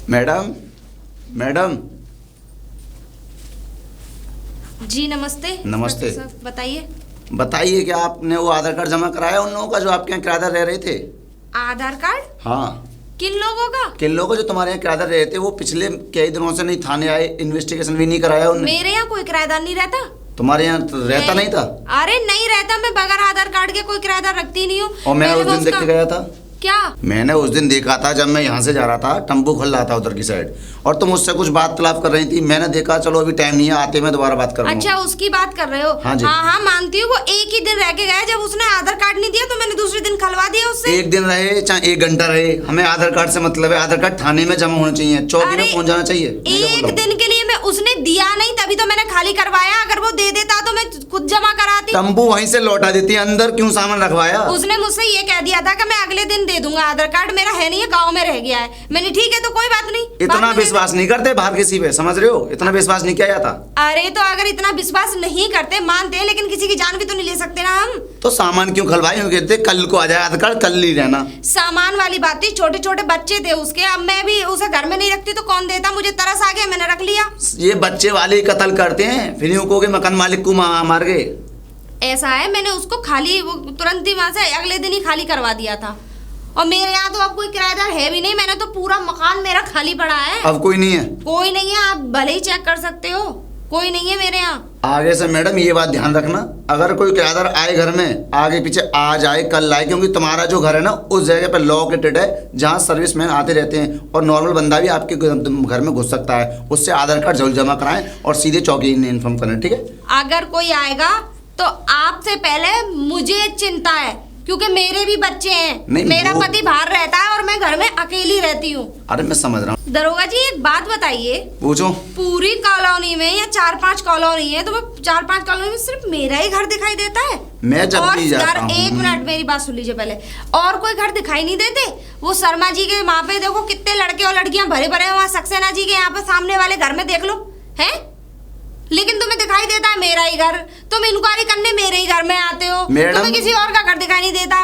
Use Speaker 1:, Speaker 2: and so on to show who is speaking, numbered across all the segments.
Speaker 1: Madam, madam.
Speaker 2: जी नमस्ते।
Speaker 1: नमस्ते।
Speaker 2: बताइए।
Speaker 1: बताइए कि आपने वो आधार कार्ड जमा कराया उन लोगों का जो आपके यहाँ किराएदार रह रहे थे?
Speaker 2: आधार कार्ड?
Speaker 1: हाँ।
Speaker 2: किन लोगों का?
Speaker 1: किन लोगों जो तुम्हारे यहाँ किराएदार रहे थे, वो पिछले कई दिनों से नहीं थाने आए, इन्वेस्टिगेशन भी नहीं कराया उन्होंने।
Speaker 2: मेरे यहाँ कोई किराएदार नहीं रहता।
Speaker 1: तुम्हारे यहाँ तो रहता नहीं था?
Speaker 2: अरे नहीं रहता, मैं बगैर आधार कार्ड के कोई किराएदार रखती नहीं हूँ।
Speaker 1: और मैं उस दिन देख के गया था।
Speaker 2: क्या? मैंने
Speaker 1: उस दिन देखा था जब मैं यहाँ से जा रहा था, टेम्पो खुल रहा था उधर की साइड, और तुम उससे कुछ बात तलाफ कर रही थी। मैंने देखा चलो अभी टाइम नहीं है, आते मैं दोबारा बात करूँगा।
Speaker 2: अच्छा उसकी बात कर रहे हो?
Speaker 1: हाँ जी।
Speaker 2: हाँ मानती हूँ, वो एक ही दिन रह के गया। जब उसने आधार कार्ड नहीं दिया तो मैंने दूसरे दिन खलवा दिया उससे।
Speaker 1: एक दिन रहे चाहे 1 घंटा रहे, हमें आधार कार्ड से मतलब है। आधार कार्ड थाने में जमा होना चाहिए, चौकी में पहुँच जाना चाहिए।
Speaker 2: एक दिन के लिए मैं उसने दिया नहीं, तभी तो मैंने खाली करवाया। अगर वो दे देता तो मैं खुद जमा कराती।
Speaker 1: तंबू वहीं से लौटा देती, अंदर क्यों सामान रखवाया?
Speaker 2: उसने मुझसे ये कह दिया था कि मैं अगले दिन दे दूंगा। आधार कार्ड मेरा है नहीं है, गांव में रह गया है। मैंने ठीक है तो कोई बात नहीं।
Speaker 1: इतना विश्वास नहीं करते बाहर किसी पे, समझ रहे हो? इतना विश्वास नहीं किया जाता।
Speaker 2: अरे तो अगर इतना विश्वास नहीं करते, मानते हैं, लेकिन किसी की जान भी तो नहीं ले सकते ना हम।
Speaker 1: तो सामान क्यों खलवाए? कहते कल को आ जाए आधार कार्ड, कल नहीं रहना।
Speaker 2: सामान वाली बात थी, छोटे छोटे बच्चे थे उसके। अब मैं भी उसे घर में नहीं रखती तो कौन देता? मुझे तरस आ गया, मैंने रख लिया।
Speaker 1: ये बच्चे वाले कत्ल करते हैं, फिर यूं कहोगे मकान मालिक को मार गए।
Speaker 2: ऐसा है, मैंने उसको खाली तुरंत ही वहां से अगले दिन ही खाली करवा दिया था। और मेरे यहाँ तो अब कोई किराएदार है भी नहीं। मैंने तो पूरा मकान मेरा खाली पड़ा है।
Speaker 1: अब कोई नहीं है?
Speaker 2: कोई नहीं है, आप भले ही चेक कर सकते हो। कोई नहीं है मेरे यहाँ।
Speaker 1: आगे से मैडम ये बात ध्यान रखना, अगर कोई किराएदार आए घर में, आगे पीछे आ जाए, कल आए, क्योंकि तुम्हारा जो घर है ना उस जगह पे लॉकेटेड है जहाँ सर्विसमैन आते रहते हैं, और नॉर्मल बंदा भी आपके घर में घुस सकता है। उससे आधार कार्ड जल्द जमा कराएं और सीधे चौकी इन्फॉर्म करें, ठीक है?
Speaker 2: अगर कोई आएगा तो आपसे पहले मुझे चिंता है, क्योंकि मेरे भी बच्चे हैं। मेरा पति बाहर रहता है और मैं घर में अकेली रहती हूँ।
Speaker 1: अरे मैं समझ रहा हूँ।
Speaker 2: दरोगा जी एक बात बताइए।
Speaker 1: पूछो।
Speaker 2: पूरी कॉलोनी में या 4-5 कॉलोनी है, तो मैं 4-5 कॉलोनी में सिर्फ मेरा ही घर दिखाई देता है।
Speaker 1: मैं जब भी जाता हूँ।
Speaker 2: एक मिनट मेरी बात सुन लीजिए पहले। और कोई घर दिखाई नहीं देते? वो शर्मा जी के वहाँ पे देखो कितने लड़के और लड़कियां भरे भरे। वहाँ सक्सेना जी के यहाँ पे सामने वाले घर में देख लो, है। लेकिन तुम्हें दिखाई देता है मेरा ही घर। तुम इंक्वायरी करने मेरे ही घर में आते हो, तुम्हें किसी और का घर दिखाई नहीं देता।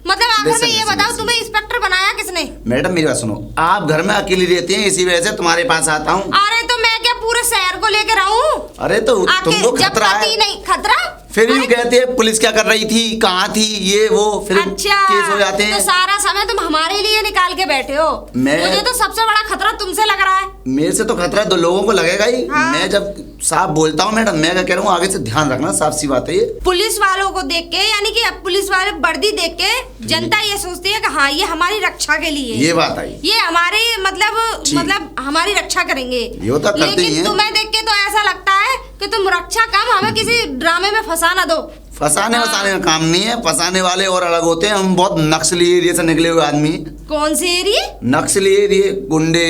Speaker 2: मतलब आखिर में ये बताओ, तुम्हें इंस्पेक्टर बनाया किसने?
Speaker 1: मैडम मेरी बात सुनो, आप घर में अकेली रहती हैं, इसी वजह से तुम्हारे पास आता हूँ।
Speaker 2: अरे तो मैं क्या पूरे शहर को लेकर आऊँ?
Speaker 1: अरे तो तुमको खतरा है।
Speaker 2: नहीं खतरा,
Speaker 1: फिर यूँ कहते हैं पुलिस क्या कर रही थी, कहाँ थी, ये वो, फिर
Speaker 2: अच्छा,
Speaker 1: केस हो जाते हैं।
Speaker 2: तो सारा समय तुम हमारे लिए निकाल के बैठे हो। मुझे तो सबसे बड़ा खतरा तुमसे लग रहा है।
Speaker 1: मेरे से तो खतरा 2 लोगों को लगेगा ही। हाँ। मैं जब साफ बोलता हूँ मैडम, मैं क्या कह रहा हूँ, आगे से ध्यान रखना, साफ सी बात है ये।
Speaker 2: पुलिस वालों को देख के, यानी कि पुलिस वाले वर्दी देख के जनता ये सोचती है कि हाँ ये हमारी रक्षा के लिए,
Speaker 1: ये बात आई,
Speaker 2: ये हमारे मतलब हमारी रक्षा करेंगे।
Speaker 1: ये तो करते ही हैं।
Speaker 2: तुम्हें देख के तो ऐसा लगता है कि तुम रक्षा कम, हमें किसी ड्रामे में फंसा ना दो।
Speaker 1: फंसाने वसाने का काम नहीं है, फंसाने वाले और अलग होते हैं। हम बहुत नक्सली एरिया से निकले हुए आदमी।
Speaker 2: कौन से एरिया?
Speaker 1: नक्सली एरिया, गुंडे,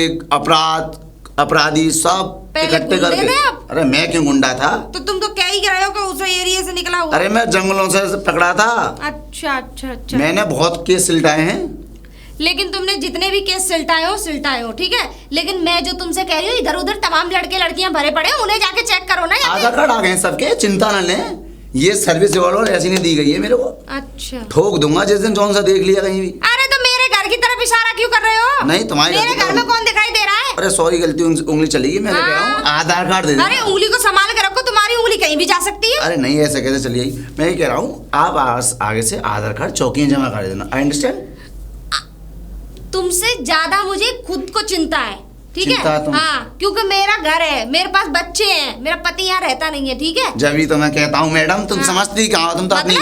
Speaker 1: अपराधी सब इकट्ठे करके। अरे मैं क्यों गुंडा था?
Speaker 2: तो तुम तो क्या ही कह रहे हो कि उस एरिया से निकला हुआ?
Speaker 1: अरे मैं जंगलों से पकड़ा था।
Speaker 2: अच्छा अच्छा अच्छा।
Speaker 1: मैंने बहुत केस सिलटाए हैं।
Speaker 2: लेकिन तुमने जितने भी केस सिलटाए हो, ठीक है। लेकिन मैं जो तुमसे कह रही हूँ, इधर उधर तमाम लड़के लड़कियां भरे पड़े हैं, उन्हें जाके चेक करो ना।
Speaker 1: आधार कार्ड आ गए सबके, चिंता न लें। ये सर्विस रिवॉल्वर ऐसी नहीं दी गई है मेरे को।
Speaker 2: अच्छा।
Speaker 1: ठोक दूंगा जिस दिन जौन सा देख लिया कहीं भी।
Speaker 2: अरे तो मेरे घर की तरफ इशारा क्यों कर रहे हो?
Speaker 1: नहीं तुम्हारे
Speaker 2: मेरे घर में कौन दिखाई दे रहा है?
Speaker 1: अरे सॉरी, गलती उंगली चलेगी। मैं कह रहा हूँ आधार कार्ड दे दे।
Speaker 2: अरे उंगली को संभाल के रखो, तुम्हारी उंगली कहीं भी जा सकती है।
Speaker 1: अरे नहीं ऐसे कैसे चलिए। मैं ये कह रहा हूँ आप आगे से आधार कार्ड चौकी जमा कर देना। I understand.
Speaker 2: तुमसे ज्यादा मुझे खुद को चिंता है, ठीक है? हाँ, क्योंकि मेरा घर है, मेरे पास बच्चे हैं, मेरा पति यहाँ रहता नहीं है, ठीक है?
Speaker 1: जब भी तो मैं कहता हूँ मैडम, तुम समझती कहाँ हो? तुम तो अपनी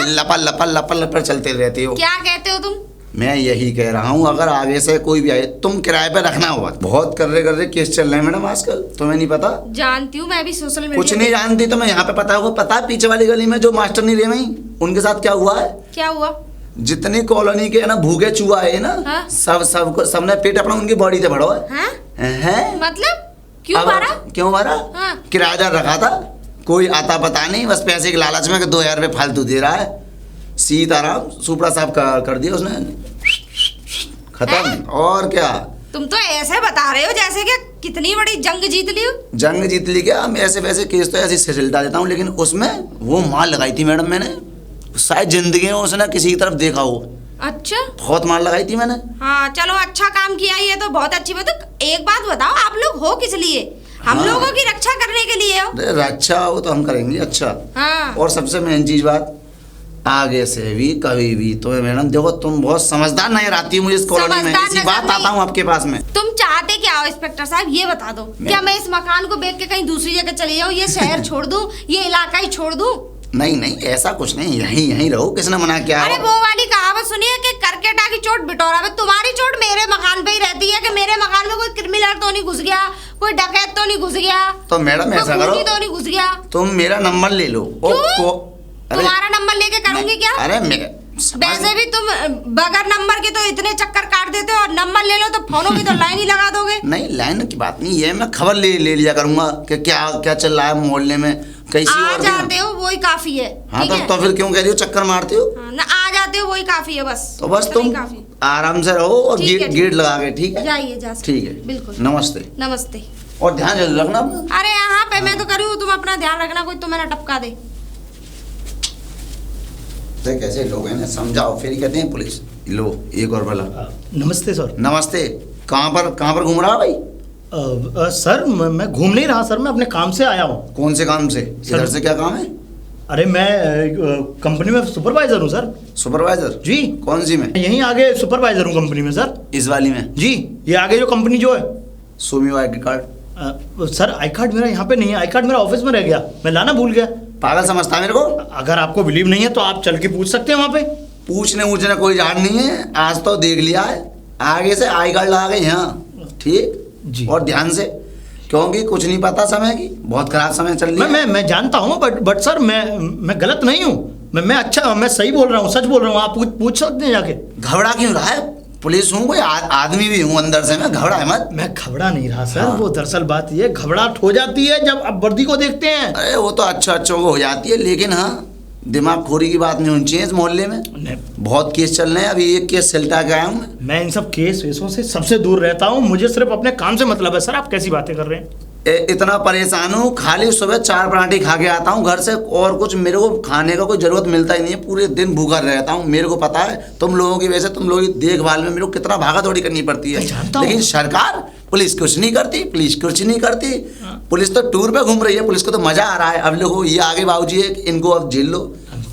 Speaker 1: लपल चलते रहती हो।
Speaker 2: क्या कहते हो तुम?
Speaker 1: मैं यही कह रहा हूँ, अगर आगे से कोई भी आए, तुम किराए पे रखना होगा। बहुत कर रहे केस चल रहे हैं मैडम आजकल, तुम्हें नहीं पता?
Speaker 2: जानती हूँ, मैं भी सोशल मीडिया।
Speaker 1: कुछ नहीं जानती तो मैं यहाँ पे पता होगा। पता है पीछे वाली गली में जो मास्टर नहीं रहे वहीं, उनके साथ क्या हुआ है?
Speaker 2: क्या हुआ?
Speaker 1: जितनी कॉलोनी के है ना भूखे चूहा है ना,
Speaker 2: हाँ?
Speaker 1: सबने पेट अपना उनकी बॉडी से भरा है।
Speaker 2: मतलब क्यों मारा?
Speaker 1: क्यों मारा? हाँ? किराएदार रखा था, कोई आता पता नहीं, बस पैसे के लालच में 2000 रुपये फालतू दे रहा है। सीताराम सुपड़ा साहब कर दिया उसने, खत्म। और क्या?
Speaker 2: तुम तो ऐसे बता रहे हो जैसे कि कितनी बड़ी जंग जीत ली हो।
Speaker 1: जंग जीत ली क्या? मैं ऐसे वैसे केस तो ऐसे सिलटा देता हूँ, लेकिन उसमें वो मार लगाई थी मैडम मैंने, शायद जिंदगी में उसने किसी की तरफ देखा हो।
Speaker 2: अच्छा
Speaker 1: बहुत मार लगाई थी मैंने।
Speaker 2: हाँ चलो अच्छा काम किया, ये तो बहुत अच्छी बात। तो एक बात बताओ, आप लोग हो किस लिए? हम
Speaker 1: हाँ।
Speaker 2: लोगों की रक्षा करने के लिए हो।
Speaker 1: अरे रक्षा हो तो हम करेंगे अच्छा।
Speaker 2: हाँ
Speaker 1: और सबसे मेन चीज बात, आगे से भी कभी भी तो मैडम देखो, तुम बहुत समझदार नजर आती हो मुझे इस कॉलोनी में,
Speaker 2: समझदार
Speaker 1: इसी
Speaker 2: नजर
Speaker 1: बात
Speaker 2: नहीं।
Speaker 1: आता हूँ आपके पास में।
Speaker 2: तुम चाहते क्या हो इंस्पेक्टर साहब, ये बता दो। क्या मैं इस मकान को बेच के कहीं दूसरी जगह चली जाऊँ, ये शहर छोड़ दूँ, ये इलाका ही छोड़ दूँ?
Speaker 1: नहीं नहीं, ऐसा कुछ नहीं, यहीं यहीं रहो, किसने मना किया?
Speaker 2: अरे वो वाली कहावत सुनिए कि करकेटा की चोट बिटोरा में, तुम्हारी चोट मेरे मकान पे ही रहती है कि मेरे मकान में कोई क्रिमिनल तो नहीं घुस गया, कोई डकैत तो नहीं घुस गया,
Speaker 1: तो मैडम ऐसा
Speaker 2: कोई
Speaker 1: करो,
Speaker 2: खूनी तो नहीं घुस गया।
Speaker 1: तुम मेरा नंबर ले लो।
Speaker 2: क्यों? तुम्हारा नंबर लेके करूंगी क्या?
Speaker 1: अरे
Speaker 2: वैसे भी तुम बगैर नंबर के तो इतने चक्कर काट देते हो, और नंबर ले लो तो फोनों की तो लाइन ही लगा दोगे।
Speaker 1: नहीं, लाइन की बात नहीं है, मैं खबर ले लिया करूंगा कि क्या क्या चल रहा है मोहल्ले में, कैसी
Speaker 2: आ
Speaker 1: और
Speaker 2: जाते हो वही काफी है।
Speaker 1: हाँ
Speaker 2: ठीक है?
Speaker 1: तो फिर क्यों कह रही हो चक्कर मारती हो?
Speaker 2: हाँ, ना आ जाते हो वही काफी है बस।
Speaker 1: तो बस
Speaker 2: इतना ही
Speaker 1: तुम
Speaker 2: काफी।
Speaker 1: आराम से रहो और
Speaker 2: ठीक है,
Speaker 1: गेट
Speaker 2: ठीक
Speaker 1: गेट लगा के, ठीक है?
Speaker 2: जाइए जा सकते।
Speaker 1: ठीक है,
Speaker 2: बिल्कुल।
Speaker 1: नमस्ते।
Speaker 2: नमस्ते।
Speaker 1: और ध्यान जरूर रखना अपना।
Speaker 2: अरे यहाँ पे मैं तो करी हूँ, तुम अपना ध्यान रखना, कोई तुम्हें ना टपका दे।
Speaker 1: तो कैसे लोग हैं ना, समझाओ, फिर कहते हैं पुलिस। लो एक और भला।
Speaker 3: नमस्ते सर।
Speaker 1: नमस्ते। कहाँ पर घूम रहा भाई?
Speaker 3: सर मैं घूम नहीं रहा सर, मैं अपने काम से आया हूँ।
Speaker 1: कौन से काम से? इधर से क्या काम है?
Speaker 3: अरे मैं कंपनी में सुपरवाइजर हूँ सर।
Speaker 1: सुपरवाइजर?
Speaker 3: जी।
Speaker 1: कौन सी में?
Speaker 3: यहीं आगे सुपरवाइजर हूँ कंपनी में सर।
Speaker 1: इस वाली में?
Speaker 3: जी, ये आगे जो कंपनी जो है।
Speaker 1: सोमी I card.
Speaker 3: Sir I card मेरा यहाँ पे नहीं है, आई कार्ड मेरा ऑफिस में रह गया, मैं लाना भूल गया।
Speaker 1: पागल समझता है मेरे को?
Speaker 3: अगर आपको बिलीव नहीं है तो आप चल के पूछ सकते हैं वहाँ पे।
Speaker 1: पूछने वूछने कोई जान नहीं है, आज तो देख लिया है। आगे से आई कार्ड लगा गए यहाँ, ठीक
Speaker 3: जी।
Speaker 1: और ध्यान से, क्योंकि कुछ नहीं पता समय की, बहुत खराब समय चल रही है।
Speaker 3: मैं जानता हूँ, बट सर मैं गलत नहीं हूँ, मैं अच्छा, मैं सही बोल रहा हूँ, सच बोल रहा हूँ। आप पूछ सकते हैं जाके।
Speaker 1: घबरा क्यों रहा है? पुलिस हूँ, कोई आदमी भी हूँ अंदर से, मैं घबरा है मत।
Speaker 3: मैं घबरा नहीं रहा सर।
Speaker 1: हाँ।
Speaker 3: वो दरअसल बात ये घबराहट हो जाती है जब आप वर्दी को देखते हैं।
Speaker 1: अरे वो तो अच्छा को हो जाती है, लेकिन हाँ दिमाग खोरी की बात नहीं होनी चाहिए इस मोहल्ले में। बहुत केस चल रहे हैं, अभी एक केस सिलटा के आया हूँ
Speaker 3: मैं इन सब केस वेसों से सबसे दूर रहता हूँ, मुझे सिर्फ अपने काम से मतलब है। सर आप कैसी बातें कर रहे हैं?
Speaker 1: इतना परेशान हूँ, खाली सुबह 4 पराठे खा के आता हूँ घर से, और कुछ मेरे को खाने का कोई जरूरत मिलता ही नहीं है। पूरे दिन भूखा रहता हूँ। मेरे को पता है तुम लोगों की वजह से, तुम लोगों की देखभाल में मेरे को कितना भागा दौड़ी करनी पड़ती है, लेकिन सरकार, पुलिस कुछ नहीं करती, पुलिस कुछ नहीं करती। पुलिस तो टूर पे घूम रही है, पुलिस को तो मजा आ रहा है। अब लोगो ये आगे बाबूजी है, इनको अब झेल लो।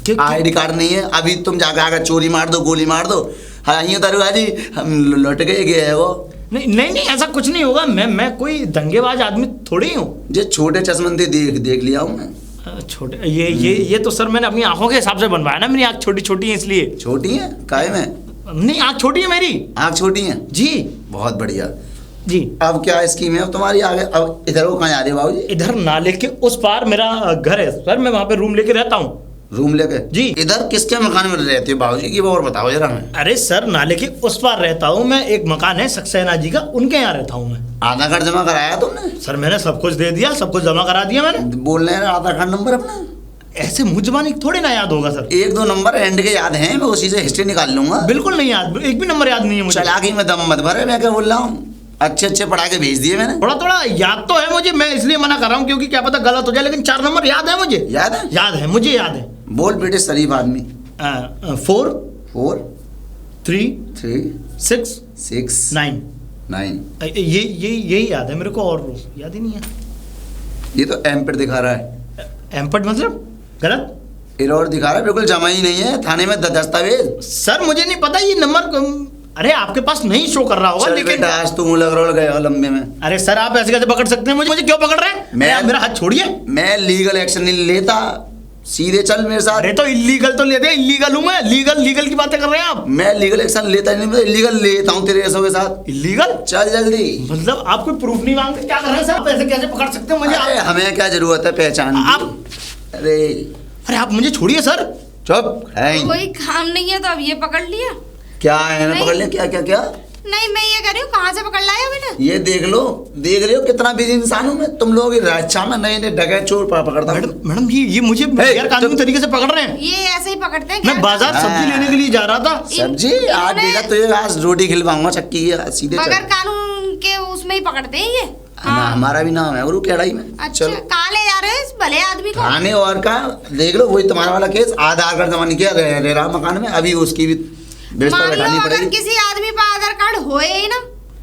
Speaker 1: ID कार्ड नहीं है, अभी तुम जाकर आकर चोरी मार दो, गोली मार दो। हाँ यूँ दरुआ जी हम लौट गए है वो।
Speaker 3: नहीं ऐसा कुछ नहीं होगा। मैं कोई दंगेबाज आदमी थोड़ी हूँ।
Speaker 1: जो छोटे चश्मंदे देख लिया हूँ मैं।
Speaker 3: छोटे ये तो सर मैंने अपनी आंखों के हिसाब से बनवाया ना। मेरी आंख छोटी छोटी है इसलिए।
Speaker 1: छोटी है काहे में?
Speaker 3: नहीं आंख छोटी है मेरी।
Speaker 1: आंख छोटी है
Speaker 3: जी।
Speaker 1: बहुत बढ़िया
Speaker 3: जी।
Speaker 1: अब क्या स्कीम है अब तुम्हारी आगे? अब इधर को कहाँ जा रही हो बाबूजी?
Speaker 3: इधर नाले के उस पार मेरा घर है सर, मैं वहाँ पे रूम लेके रहता हूँ।
Speaker 1: रूम लेके?
Speaker 3: जी।
Speaker 1: इधर किसके मकान में रहते हो बाबूजी की और बताओ जरा हमें।
Speaker 3: अरे सर नाले के उस पार रहता हूँ मैं, एक मकान है सक्सेना जी का, उनके यहाँ रहता हूँ मैं।
Speaker 1: आधार कार्ड जमा कराया तुमने?
Speaker 3: सर मैंने सब कुछ दे दिया, सब कुछ जमा करा दिया मैंने।
Speaker 1: बोल रहे हैं आधार कार्ड नंबर अपना?
Speaker 3: ऐसे मुंह जबानी थोड़ी ना याद होगा सर।
Speaker 1: 1-2 नंबर एंड के याद हैं, मैं उसी से हिस्ट्री निकाल लूंगा।
Speaker 3: बिल्कुल नहीं याद, एक भी नंबर याद नहीं है मुझे।
Speaker 1: चालाकी में दम मत भरे, मैं क्या बोल रहा हूँ, अच्छे पढ़ा के भेज दिए मैंने।
Speaker 3: थोड़ा थोड़ा याद तो है मुझे, मैं इसलिए मना कर रहा हूँ क्योंकि क्या पता गलत हो जाए, लेकिन 4 नंबर याद है मुझे।
Speaker 1: याद है?
Speaker 3: याद है, मुझे याद है।
Speaker 1: बोल बेटे शरीफ आदमी।
Speaker 3: 4
Speaker 1: 4
Speaker 3: 3
Speaker 1: 3
Speaker 3: 6
Speaker 1: 6
Speaker 3: 9
Speaker 1: 9।
Speaker 3: यही याद है मेरे को, और याद ही नहीं है।
Speaker 1: ये तो एमपेड दिखा रहा है।
Speaker 3: एमपट मतलब गलत
Speaker 1: एरर दिखा रहा है, बिल्कुल जमा ही नहीं है थाने में दस्तावेज।
Speaker 3: सर मुझे नहीं पता ये नंबर। अरे आपके पास नहीं शो कर रहा होगा, लेकिन
Speaker 1: आज तुम लग रहा गए हो लंबे में।
Speaker 3: अरे सर आप ऐसे कैसे पकड़ सकते हैं मुझे क्यों पकड़ रहे हैं? मेरा हाथ छोड़िए।
Speaker 1: मैं लीगल एक्शन नहीं लेता, सीधे चल मेरे साथ।
Speaker 3: अरे तो इलीगल तो लेते हैं, इलीगल हूँ मैं। लीगल की बातें कर रहे हैं आप?
Speaker 1: मैं लीगल एक्शन लेता नहीं, मैं इलीगल लेता हूँ तेरे ऐसों के साथ।
Speaker 3: इलीगल?
Speaker 1: चल जल्दी।
Speaker 3: मतलब आप कोई प्रूफ नहीं मांगते, क्या कर रहे हैं सर? आप ऐसे कैसे पकड़ सकते हैं मुझे?
Speaker 1: हमें क्या जरूरत है पहचान की?
Speaker 3: आप
Speaker 1: अरे
Speaker 3: आप मुझे छोड़िए सर।
Speaker 1: चुप है।
Speaker 2: कोई काम नहीं है तो अब ये पकड़ लिया।
Speaker 1: क्या है ना पकड़ लिया? क्या क्या क्या?
Speaker 2: नहीं मैं ये कह रही हूँ, कहाँ से पकड़ लाया मैंने?
Speaker 1: ये देख लो, देख रहे हो कितना बिजी इंसान हूँ मैं। तुम लोगों की रक्षा में नए नए डकैत चोर पकड़ता हूँ।
Speaker 3: मैडम ये मुझे गैर कानूनी तरीके से पकड़ रहे हैं।
Speaker 2: ये ऐसे ही पकड़ते हैं।
Speaker 3: मैं बाजार सब्जी लेने के लिए जा रहा था।
Speaker 1: सब्जी आज देखा तो आज रोटी खिलवाऊंगा चक्की की, सीधे चल।
Speaker 2: मगर कानून के उसमें ही पकड़ते हैं ये।
Speaker 1: हमारा भी नाम है गुरु केड़ाई में।
Speaker 2: अच्छा कहाँ ले जा रहे हो इस भले आदमी को?
Speaker 1: थाने और का देख लो, वही तुम्हारा वाला केस, आधार कार्ड जमा नहीं किया रह रहा मकान में, अभी उसकी भी बेस पर
Speaker 2: मान लो
Speaker 1: बैठानी
Speaker 2: अगर
Speaker 1: पड़ेगी।
Speaker 2: किसी आदमी पर आधार कार्ड होए ही ना।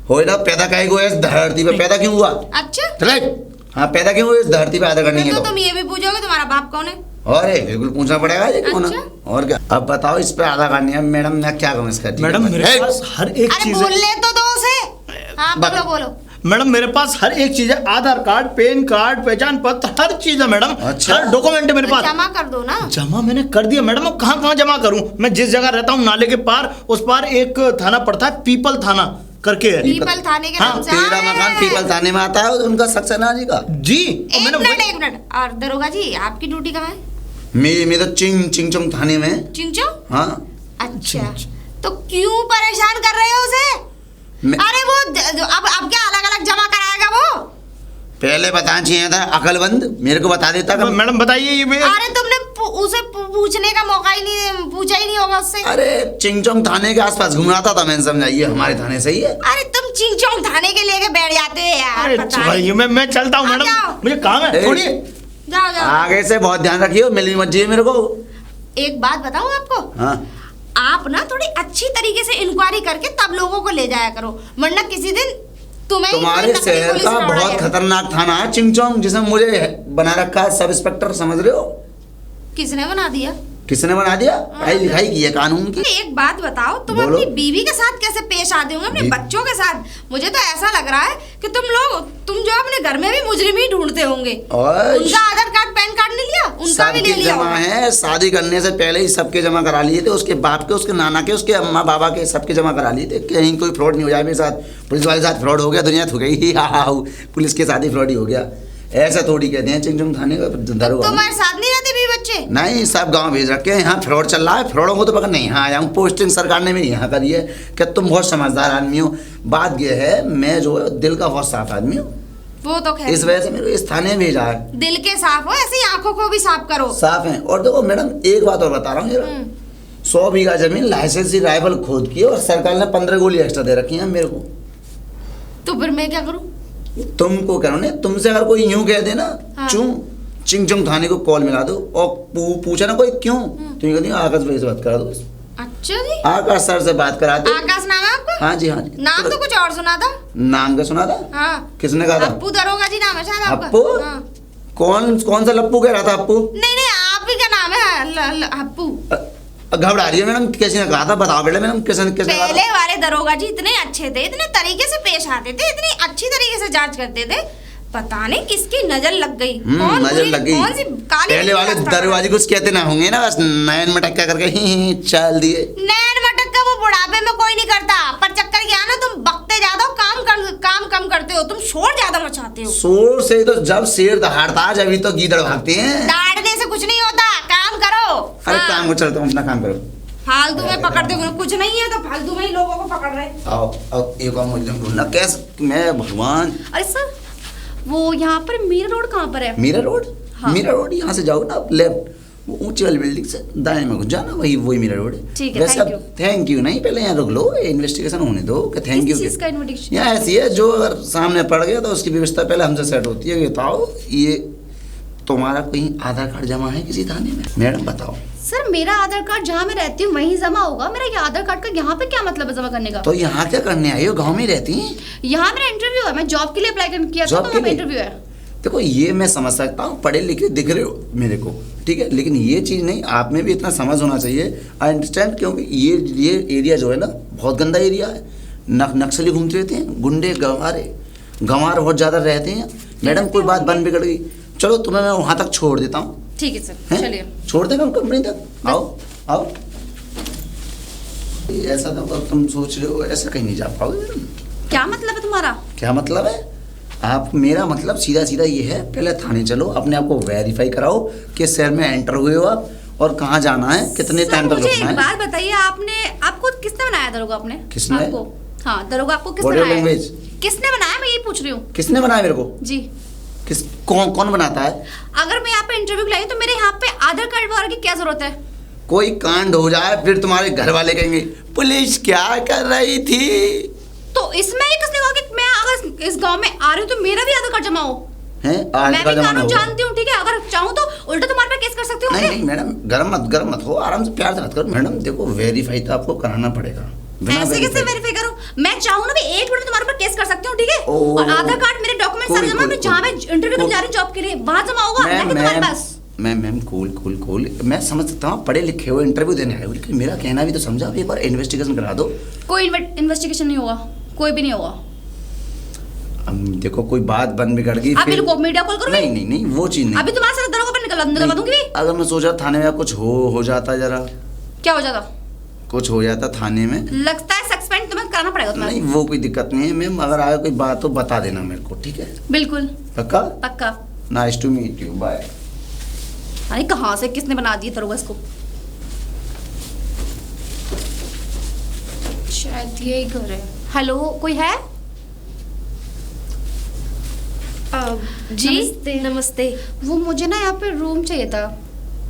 Speaker 1: हो ना, पैदा काहे को है इस धरती पे, पैदा क्यों हुआ?
Speaker 2: अच्छा,
Speaker 1: चले, हाँ पैदा क्यों हुआ इस धरती पे आधार कार्ड नहीं
Speaker 2: फिर
Speaker 1: है
Speaker 2: तो
Speaker 1: तो?
Speaker 2: तुम ये भी पूछोगे तुम्हारा बाप कौन है।
Speaker 1: अरे बिल्कुल पूछना पड़ेगा ये कौन है।
Speaker 2: अच्छा।
Speaker 1: और क्या, अब बताओ इस पे आधार कार्ड नहीं है मैडम, मैं क्या कहूँ इसका?
Speaker 3: मैडम मेरे
Speaker 1: ए,
Speaker 3: पास हर एक
Speaker 2: अरे
Speaker 3: चीज है।
Speaker 2: बोलने तो दो उसे। हाँ बोलो बोलो।
Speaker 3: मैडम मेरे पास हर एक चीज है, आधार कार्ड, पैन कार्ड, पहचान पत्र, हर चीज है मैडम।
Speaker 1: अच्छा।
Speaker 3: हर डॉक्यूमेंट है मेरे पास।
Speaker 2: जमा कर दो ना।
Speaker 3: जमा मैंने कर दिया मैडम, अब कहाँ कहाँ जमा करूं? मैं जिस जगह रहता हूँ नाले के पार, उस पार एक थाना पड़ता है, पीपल थाना करके है।
Speaker 2: पीपल थाने के
Speaker 3: हाँ,
Speaker 2: नाम से।
Speaker 1: तेरा मकान पीपल थाने में आता है उनका सक्सेना जी का।
Speaker 3: जी
Speaker 2: एक
Speaker 3: मैंने
Speaker 2: मिनट एक मिनट। और दरोगा जी आपकी ड्यूटी कहाँ है?
Speaker 1: मैं तो चिंगचोंग थाने में।
Speaker 2: चिंचो।
Speaker 1: हाँ
Speaker 2: अच्छा, तो क्यों परेशान कर रहे हो उसे?
Speaker 1: मैं-
Speaker 2: अरे वो अब क्या अलग अलग जमा कराएगा वो?
Speaker 1: पहले बताना चाहिए था, अकलबंद मेरे को बता देता कि
Speaker 3: मैडम बताइए ये
Speaker 2: अरे तुमने उसे पूछने का मौका ही नहीं, पूछा ही नहीं होगा उससे।
Speaker 1: अरे चिंगचोंग थाने के आसपास घूम रहा था मैंने, समझाइए हमारे थाने सही है।
Speaker 2: अरे तुम चिंचोंग थाने के लेके बैठ जाते हो यार।
Speaker 3: अरे
Speaker 2: पता नहीं।
Speaker 3: छोड़िए, मैं चलता हूँ
Speaker 2: आ
Speaker 3: मैडम,
Speaker 2: जाओ।
Speaker 3: मुझे काम है,
Speaker 1: ए,
Speaker 3: छोड़िए।
Speaker 2: जाओ जाओ।
Speaker 1: आगे से बहुत ध्यान रखियो, मिलनी मत जाइए मेरे को।
Speaker 2: एक बात बताऊं आपको,
Speaker 1: हाँ
Speaker 2: आप ना थोड़ी अच्छी तरीके से इंक्वायरी करके तब लोगों को ले जाया करो, वरना किसी दिन तुम्हें ही
Speaker 1: तुम्हारे
Speaker 2: नकली
Speaker 1: शहर
Speaker 2: पुलिस
Speaker 1: का
Speaker 2: में उड़ा
Speaker 1: बहुत
Speaker 2: जाएगा।
Speaker 1: खतरनाक थाना है चिंगचोंग, जिसमें मुझे बना रखा है सब इंस्पेक्टर, समझ रहे हो?
Speaker 2: किसने बना दिया?
Speaker 1: किसने बना दिया? पढ़ाई लिखाई की है कानून की।
Speaker 2: एक बात बताओ, तुम
Speaker 1: बोलो।
Speaker 2: अपनी बीवी के साथ कैसे पेश आते होंगे, अपने बच्चों के साथ? मुझे तो ऐसा लग रहा है कि तुम जो अपने घर में भी मुजरिम ही ढूंढते होंगे।
Speaker 1: और
Speaker 2: उनका आधार कार्ड पैन कार्ड नहीं लिया, उनका भी ले
Speaker 1: सबके
Speaker 2: लिया
Speaker 1: जमा
Speaker 2: होगा।
Speaker 1: है, शादी करने से पहले ही सबके जमा करा लिए थे, उसके बाप के, उसके नाना के, उसके अम्मा बाबा के, सबके जमा करा लिए थे। कहीं कोई फ्रॉड नहीं हो जाए मेरे साथ, पुलिस वाले के साथ फ्रॉड हो गया दुनिया थक गई। पुलिस के साथ ही फ्रॉड ही हो गया, ऐसा थोड़ी कहते हैं चिंगचोंग थाने का दरोगा।
Speaker 2: तुम्हारे साथ नहीं रहते भी बच्चे?
Speaker 1: नहीं, सब गांव भेज रखे हैं, यहाँ फ्रॉड चल रहा है, फ्रॉडों को तो पकड़ने यहाँ आया हूँ। पोस्टिंग सरकार ने मेरी यहाँ करी है कि तुम बहुत समझदार आदमी हो। बात यह है, मैं जो है दिल का बहुत साफ आदमी हूँ,
Speaker 2: वो तो खैर
Speaker 1: इस वजह से मेरे को इस थाने में भेजा है।
Speaker 2: दिल के साफ हो, ऐसी आंखों को भी साफ करो।
Speaker 1: साफ है। और देखो मैडम, एक बात और बता रहा हूँ, जरा 100 बीघा जमीन लाइसेंसी राइफल खोद की और सरकार ने 15 गोली एक्स्ट्रा दे रखी है मेरे को।
Speaker 2: तो फिर मैं क्या करूं?
Speaker 1: तुमको करो ना, तुमसे अगर कोई यूं कह दे ना,
Speaker 2: हाँ।
Speaker 1: चिंगचोंग थाने को कॉल मिला दो और पूछा ना कोई क्यों, तो ये कहती आकाश भाई से बात करा दो,
Speaker 2: अच्छा जी,
Speaker 1: आकाश सर से बात करा दो।
Speaker 2: आकाश नाम है आपका?
Speaker 1: हाँ जी हाँ जी।
Speaker 2: नाम तो कुछ और सुना था।
Speaker 1: नाम का सुना था?
Speaker 2: हाँ,
Speaker 1: किसने कहा था?
Speaker 2: अप्पू दरोगा जी नाम है शायद आपका।
Speaker 1: अप्पू?
Speaker 2: हाँ।
Speaker 1: कौन सा लप्पू कह रहा था अप्पू?
Speaker 2: नहीं आप ही का नाम है अप्पू।
Speaker 1: घबरा रही है मैडम, किसी ने कहा था? बताओ बेटा मैडम, किसने कहा था?
Speaker 2: पहले वाले दरोगा जी इतने अच्छे थे, इतने तरीके से पेश आते थे, इतनी अच्छी तरीके से जांच करते थे, पता नहीं किसकी नजर लग गई। कौन
Speaker 1: नजर
Speaker 2: बुरी-
Speaker 1: लग गई।
Speaker 2: कौन सी काली
Speaker 1: पहले वाले
Speaker 2: नजर
Speaker 1: दरवाजे कुछ कहते ना होंगे ना, बस नयन मटक्का करके ही चल दिए।
Speaker 2: नैन मटक का वो बुढ़ापे में कोई नहीं करता, पर चक्कर क्या है ना, तुम बकते ज्यादा हो, काम कम करते हो, तुम शोर ज्यादा मचाते हो।
Speaker 1: शोर से तो जब शेर दहाड़ता है, जब ही तो गीदड़ भागते हैं।
Speaker 2: दाढ़ने से कुछ नहीं होता, काम करो।
Speaker 1: अरे
Speaker 2: हाँ।
Speaker 1: काम को चलता हूँ, अपना काम करो।
Speaker 2: फालतू में पकड़ते हो, कुछ नहीं है तो फालतू में ही लोगों को पकड़ रहे।
Speaker 1: आओ एक और मुझे ढूंढना कैसे, मैं भगवान।
Speaker 4: अरे सर, वो यहाँ पर मीरा रोड कहाँ पर है?
Speaker 1: मीरा रोड?
Speaker 4: हाँ।
Speaker 1: मीरा रोड यहाँ से जाओ ना लेफ्ट, वो ऊंची वाली बिल्डिंग से दाएं में घुस जाना, वही मीरा रोड है।
Speaker 4: ठीक है,
Speaker 1: वैसे
Speaker 4: thank
Speaker 1: अब थैंक यू नहीं, पहले यहाँ रुक लो, इन्वेस्टिगेशन होने दो कि थैंक यू।
Speaker 4: किस चीज़ का इन्विटेशन?
Speaker 1: यहाँ ऐसी है, जो अगर सामने पड़ गया तो उसकी व्यवस्था पहले हमसे सेट होती है। बताओ, ये तुम्हारा कहीं आधार कार्ड जमा है किसी थाने में? मैडम बताओ।
Speaker 4: सर, मेरा आधार कार्ड जहाँ मैं रहती हूँ वहीं जमा होगा। मेरा ये आधार कार्ड का यहाँ पे क्या मतलब है जमा करने का?
Speaker 1: तो यहाँ क्या करने आई हो? गाँव में रहती हैं?
Speaker 4: यहाँ मेरा इंटरव्यू है, मैं जॉब के लिए अप्लाई किया था,
Speaker 1: जॉब
Speaker 4: तो
Speaker 1: के
Speaker 4: वहाँ पे
Speaker 1: लिए?
Speaker 4: इंटरव्यू है।
Speaker 1: देखो ये मैं समझ सकता हूँ, पढ़े लिखे दिख रहे हो मेरे को, ठीक है, लेकिन ये चीज़ नहीं, आप में भी इतना समझ होना चाहिए। आई अंडरस्टैंड, क्योंकि ये एरिया जो है ना बहुत गंदा एरिया है। नक्सली घूमते रहते हैं, गुंडे गंवार बहुत ज़्यादा रहते हैं। मैडम कोई बात बन बिगड़ गई, चलो तुम्हें मैं वहाँ तक छोड़ देता हूँ।
Speaker 4: ठीक है सर,
Speaker 1: हैं?
Speaker 4: चलिए।
Speaker 1: छोड़ देगा हम कंपनी तक। आओ आओ। ऐसा तो तुम सोच रहे हो, ऐसा कहीं नहीं जा पाओगे मैडम।
Speaker 4: क्या मतलब है तुम्हारा?
Speaker 1: क्या मतलब है? आप, मेरा मतलब सीधा सीधा ये है, पहले थाने चलो, अपने आप को वेरीफाई कराओ कि शहर में एंटर हुए हो आप, और कहाँ जाना है, कितने
Speaker 4: सर,
Speaker 1: टाइम तक
Speaker 4: मुझे
Speaker 1: रुकना
Speaker 4: एक
Speaker 1: है।
Speaker 4: बात बताइए, आपको किसने बनाया दरोगा? आपने?
Speaker 1: किसने?
Speaker 4: आपको? हाँ, दरोगा आपको किसने
Speaker 1: Body
Speaker 4: बनाया?
Speaker 1: language?
Speaker 4: किसने बनाया, मैं यही पूछ रही हूँ।
Speaker 1: किसने बनाया मेरे को?
Speaker 4: जी,
Speaker 1: कौन बनाता है?
Speaker 4: अगर मैं यहाँ पे इंटरव्यू लाई तो मेरे यहाँ पे आधार कार्ड वगैरह की क्या जरूरत है?
Speaker 1: कोई कांड हो जाए फिर तुम्हारे घर वाले कहेंगे पुलिस क्या कर रही थी।
Speaker 4: तो इसमें ये किसने कहा कि मैं अगर इस गांव में आ रही हूँ तो मेरा भी आधार कार्ड जमा हो?
Speaker 1: हैं? आज
Speaker 4: मैं
Speaker 1: का
Speaker 4: भी
Speaker 1: जमाना
Speaker 4: कानून
Speaker 1: होगा।
Speaker 4: जानती हूँ, ठीक है, अगर चाहूँ तो उल्टा तुम्हारे पे केस कर सकती हूँ।
Speaker 1: नहीं नहीं मैडम, गरम मत हो, आराम से प्यार से बात करो। मैडम देखो, वेरीफाई तो आपको कराना पड़ेगा। बिना
Speaker 4: ऐसे कैसे
Speaker 1: verify-
Speaker 4: वेरीफाई करूँ? मैं चाहूँ ना भी 1 मिनट में तुम्हारे ऊपर केस कर सकती हूँ, ठीक है?
Speaker 1: ओ,
Speaker 4: और आधार कार्ड, मेरे डॉक्यूमेंट सारे जमा, मैं जहाँ मैं इंटरव्यू देने जा रही हूँ जॉब के लिए, वहाँ जमा होगा, ना कि तुम्हारे पास।
Speaker 1: मैम कूल, मैं समझ सकता हूँ, पढ़े लिखे हो, इंटरव्यू देने आए हो, लेकिन मेरा कहना भी तो समझा, एक बार इन्वेस्टिगेशन करा दो।
Speaker 4: कोई इन्वेस्टिगेशन नहीं होगा, कोई भी नहीं होगा।
Speaker 1: अब देखो कोई बात बन बिगड़ गई
Speaker 4: आप
Speaker 1: फिर-
Speaker 4: मेरे को मीडिया कॉल करोगे?
Speaker 1: नहीं वो चीज नहीं।
Speaker 4: अभी तुम्हारे साथ दरोगा पर निकलवा दूंगी भी।
Speaker 1: अगर मैं सोचा थाने में कुछ हो जाता, जरा
Speaker 4: क्या हो जाता?
Speaker 1: कुछ हो जाता थाने में,
Speaker 4: लगता है सस्पेंड तुम्हें कराना पड़ेगा तुम्हें।
Speaker 1: नहीं वो कोई दिक्कत नहीं है मैम, अगर आगे कोई बात हो बता देना मेरे को, ठीक है?
Speaker 4: बिल्कुल
Speaker 1: पक्का?
Speaker 4: पक्का।
Speaker 1: Nice to meet you, bye.
Speaker 4: अरे कहाँ से किसने बना दिया दरोगा इसको? शायद यही घर है। हेलो, कोई है?
Speaker 2: जी
Speaker 4: नमस्ते।
Speaker 2: नमस्ते।
Speaker 4: वो मुझे ना यहाँ पे रूम चाहिए था।